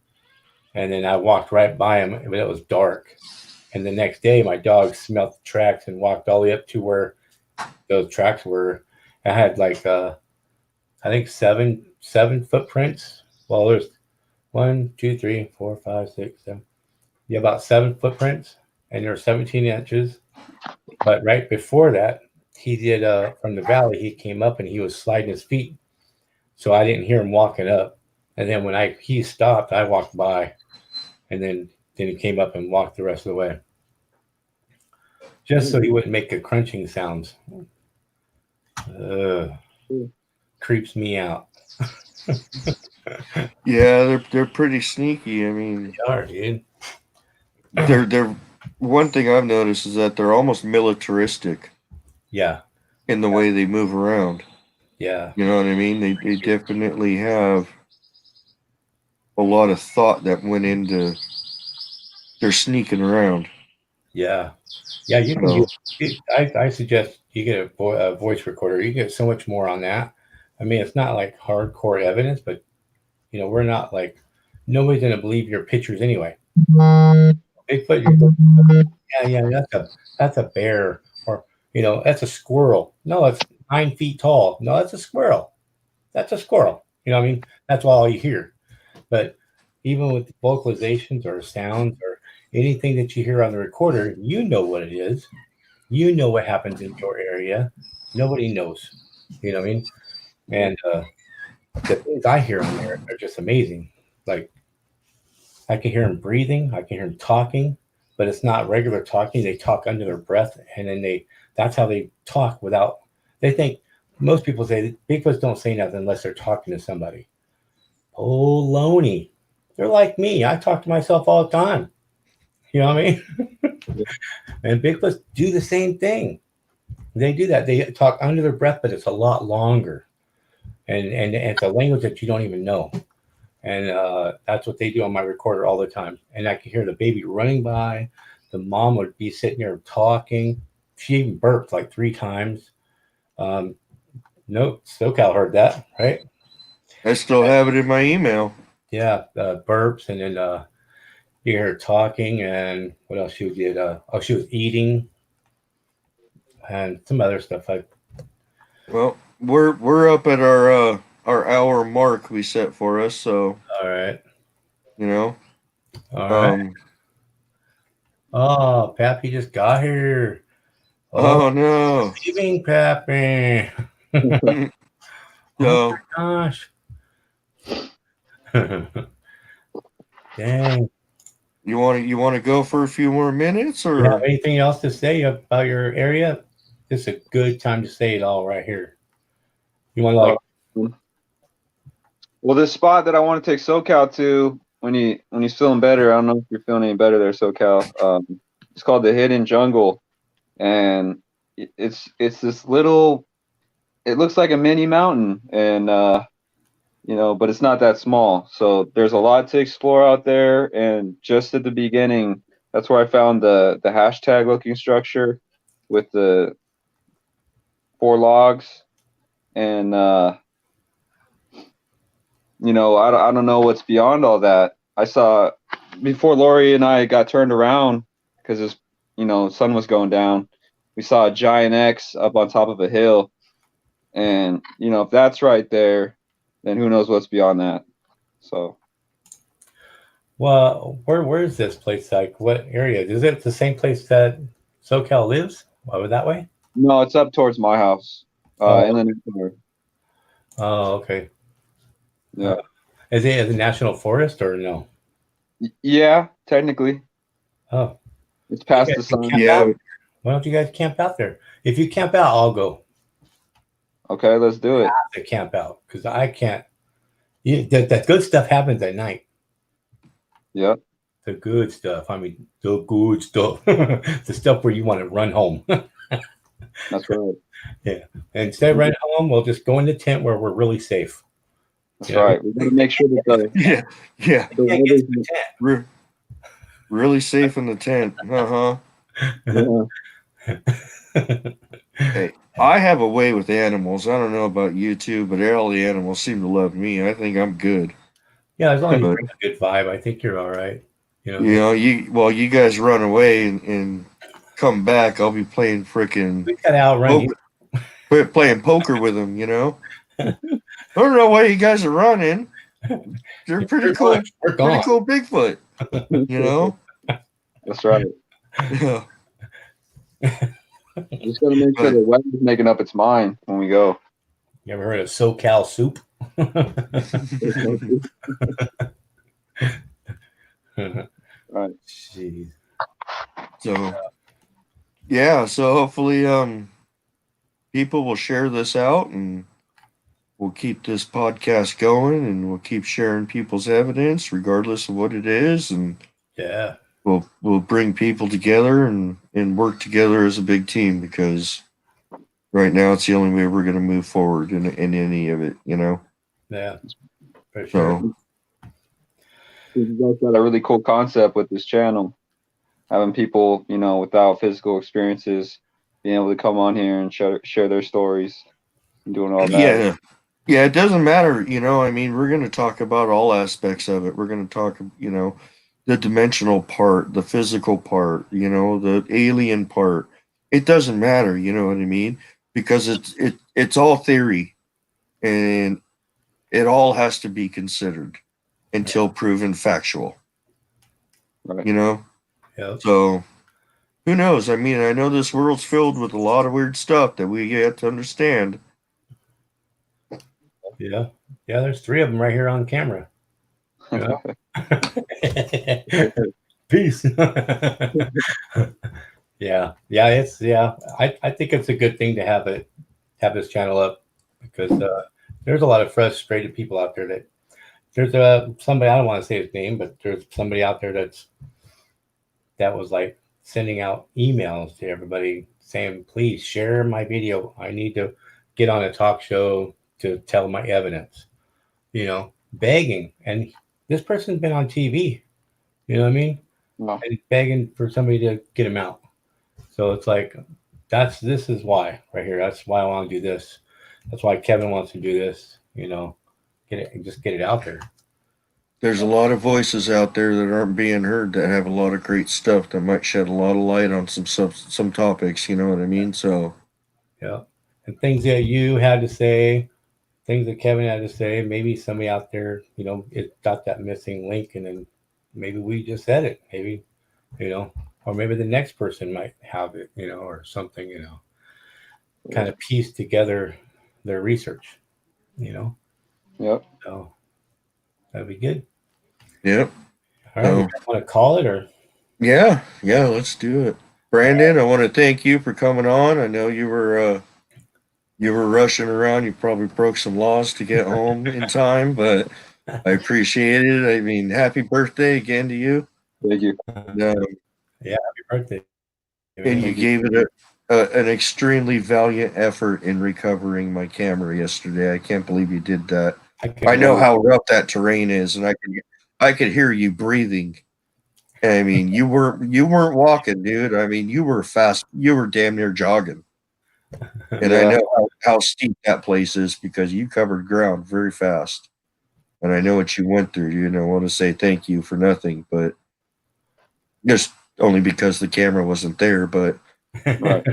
S1: And then I walked right by them, but it was dark. And the next day, my dog smelled the tracks and walked all the way up to where those tracks were. I had I think seven footprints. Well, there's 1, 2, 3, 4, 5, 6, 7. Yeah, about 7 footprints, and they're 17 inches. But right before that, he did from the valley. He came up and he was sliding his feet, so I didn't hear him walking up. And then when he stopped, I walked by, and then he came up and walked the rest of the way, just so he wouldn't make the crunching sounds. Creeps me out.
S2: Yeah, they're pretty sneaky. I mean,
S1: They are, dude.
S2: they're one thing I've noticed is that they're almost militaristic
S1: Yeah.
S2: in the way they move around.
S1: Yeah.
S2: You know what I mean? They definitely have a lot of thought that went into their sneaking around.
S1: Yeah. Yeah. You can
S2: So,
S1: I suggest you get a voice recorder. You get so much more on that. I mean, it's not like hardcore evidence, but we're not like nobody's gonna believe your pictures anyway. Bigfoot, yeah, that's a bear, or that's a squirrel. No, it's 9 feet tall. No, that's a squirrel. That's a squirrel. You know what I mean? That's all you hear. But even with vocalizations or sounds or anything that you hear on the recorder, you know what it is. You know what happens in your area. Nobody knows. You know what I mean? And the things I hear on there are just amazing. Like I can hear them breathing, I can hear them talking, but it's not regular talking. They talk under their breath, and then that's how they talk without. They think most people say Bigfoots don't say nothing unless they're talking to somebody. Baloney. They're like me. I talk to myself all the time. You know what I mean? And Bigfoots do the same thing. They do that. They talk under their breath, but it's a lot longer, and it's a language that you don't even know. And that's what they do on my recorder all the time. And I could hear the baby running by. The mom would be sitting there talking. She even burped like 3 times. No, SoCal heard that, right?
S2: I still have it in my email.
S1: Yeah, burps, and then you hear her talking, and what else she did? She was eating, and some other stuff.
S2: Well, we're up at our hour mark we set for us, so
S1: All right,
S2: you know.
S1: all right. Oh, Pappy just got here. Oh,
S2: No.
S1: leaving, Pappy. Oh
S2: So
S1: my gosh. Dang.
S2: you want to go for a few more minutes,
S1: You have
S2: or
S1: anything else to say about your area? This is a good time to say it all right here. You want to
S3: Well, this spot that I want to take SoCal to when he's feeling better. I don't know if you're feeling any better there, SoCal. It's called the Hidden Jungle, and it's this little. It looks like a mini mountain, and but it's not that small. So there's a lot to explore out there. And just at the beginning, that's where I found the hashtag looking structure with the 4 logs, and I don't know what's beyond all that. I saw before Lori and I got turned around because this, sun was going down. We saw a giant X up on top of a hill, and if that's right there, then who knows what's beyond that. So,
S1: well, where is this place? Like, what area? Is it the same place that SoCal lives? Over that way?
S3: no, it's up towards my house, in the neighborhood.
S1: Oh, okay.
S3: Yeah.
S1: Is it a national forest or no?
S3: Yeah, technically.
S1: Oh,
S3: It's past the sun.
S2: yeah,
S1: why don't you guys camp out there? If you camp out, I'll go.
S3: Okay, let's do it.
S1: I have to camp out because I can't. That good stuff happens at night.
S3: Yep.
S1: The good stuff. I mean, the good stuff. The stuff where you want to run home.
S3: That's right.
S1: Yeah. And instead of running home, we'll just go in the tent where we're really safe.
S3: That's right. We got to make sure that
S2: yeah,
S1: You can't get to the tent.
S2: really safe in the tent. Hey, I have a way with animals. I don't know about you two, but all the animals seem to love me. I think I'm good.
S1: Yeah, as long as you bring a good vibe, I think you're all right.
S2: You guys run away and come back, I'll be playing freaking
S1: We gotta outrun you.
S2: playing poker with them. I don't know why you guys are running. They're pretty cool.
S1: We're gone.
S2: Pretty cool Bigfoot.
S3: That's right.
S2: Yeah.
S3: Just gotta make sure the weather's making up its mind when we go.
S1: You ever heard of SoCal soup?
S3: Right.
S1: Jeez.
S2: So hopefully people will share this out, and we'll keep this podcast going, and we'll keep sharing people's evidence regardless of what it is. And
S1: Yeah.
S2: we'll bring people together and work together as a big team, because right now it's the only way we're going to move forward in any of it, you know.
S1: Yeah, for sure.
S2: So
S3: You guys got a really cool concept with this channel, having people, you know, without physical experiences being able to come on here and share their stories and doing all that.
S2: yeah, it doesn't matter, you know. I mean, we're going to talk about all aspects of it. We're going to talk, you know, the dimensional part, the physical part, you know, the alien part. It doesn't matter, you know what I mean? Because it's all theory, and it all has to be considered until proven factual.
S3: Right.
S2: You know?
S1: Yeah.
S2: So who knows? I mean, I know this world's filled with a lot of weird stuff that we yet to understand.
S1: Yeah. Yeah, there's 3 of them right here on camera. Yeah. Peace. Yeah. I think it's a good thing to have this channel up, because there's a lot of frustrated people out there that there's somebody, I don't want to say his name, but there's somebody out there that was like sending out emails to everybody saying, please share my video. I need to get on a talk show to tell my evidence, you know, begging. And this person's been on TV, you know what I mean?
S3: No.
S1: And begging for somebody to get him out. So it's like, this is why right here. That's why I want to do this. That's why Kevin wants to do this, you know, just get it out there.
S2: There's a lot of voices out there that aren't being heard that have a lot of great stuff that might shed a lot of light on some topics, you know what I mean? So
S1: yeah. And things that you had to say, things that Kevin had to say, maybe somebody out there, you know, it got that missing link, and then maybe we just said it, maybe, you know, or maybe the next person might have it, you know, or something, you know, kind of piece together their research, you know.
S3: Yep.
S1: So that'd be good.
S2: yep.
S1: All right,
S2: So,
S1: you want to call it, or?
S2: yeah, let's do it. Brandon, I want to thank you for coming on. I know you were rushing around. You probably broke some laws to get home in time, but I appreciate it. I mean, happy birthday again to you.
S3: Thank you.
S1: Yeah, happy birthday.
S2: And you gave it an extremely valiant effort in recovering my camera yesterday. I can't believe you did that. I know how rough that terrain is, and I could hear you breathing. I mean, you weren't walking, dude. I mean, you were fast. You were damn near jogging. And I know how steep that place is, because you covered ground very fast. And I know what you went through. You know, I want to say thank you for nothing, but just only because the camera wasn't there. But
S3: Right.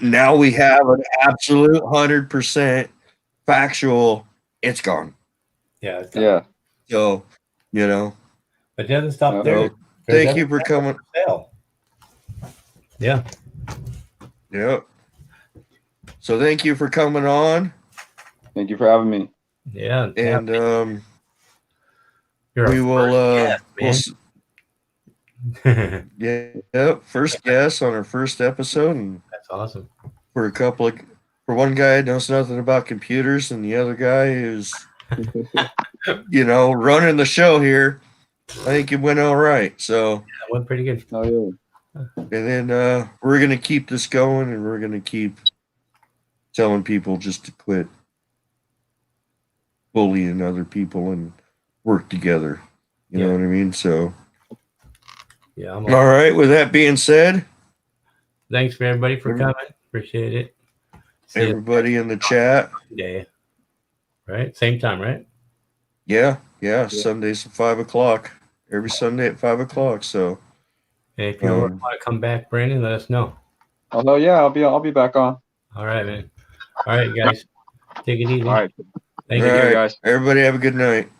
S2: now we have an absolute 100% factual. It's gone.
S1: Yeah. It's gone.
S3: Yeah.
S2: So, you know,
S1: But it doesn't stop there.
S2: Thank you for coming.
S1: Yeah.
S2: Yep. So thank you for coming on.
S3: Thank you for having me.
S2: Yeah. And
S1: You're
S2: we will
S1: guest,
S2: first guest on our first episode. And
S1: that's awesome.
S2: For one guy who knows nothing about computers, and the other guy who's you know, running the show here, I think it went all right. So
S1: it went pretty good.
S3: Oh yeah.
S2: And then we're going to keep this going, and we're going to keep telling people just to quit bullying other people and work together. You know what I mean? So,
S1: yeah.
S2: All right. With that being said,
S1: thanks for everybody for coming. Appreciate it.
S2: See everybody in the chat.
S1: Day. Right? Same time, right?
S2: Yeah. Sundays at 5:00. Every Sunday at 5:00. So.
S1: Hey, if you want to come back, Brandon, let us know.
S3: Oh yeah, I'll be back on.
S1: All right, man. All right, guys. Take it easy.
S3: All right.
S1: Thank you,
S3: guys.
S2: Everybody have a good night.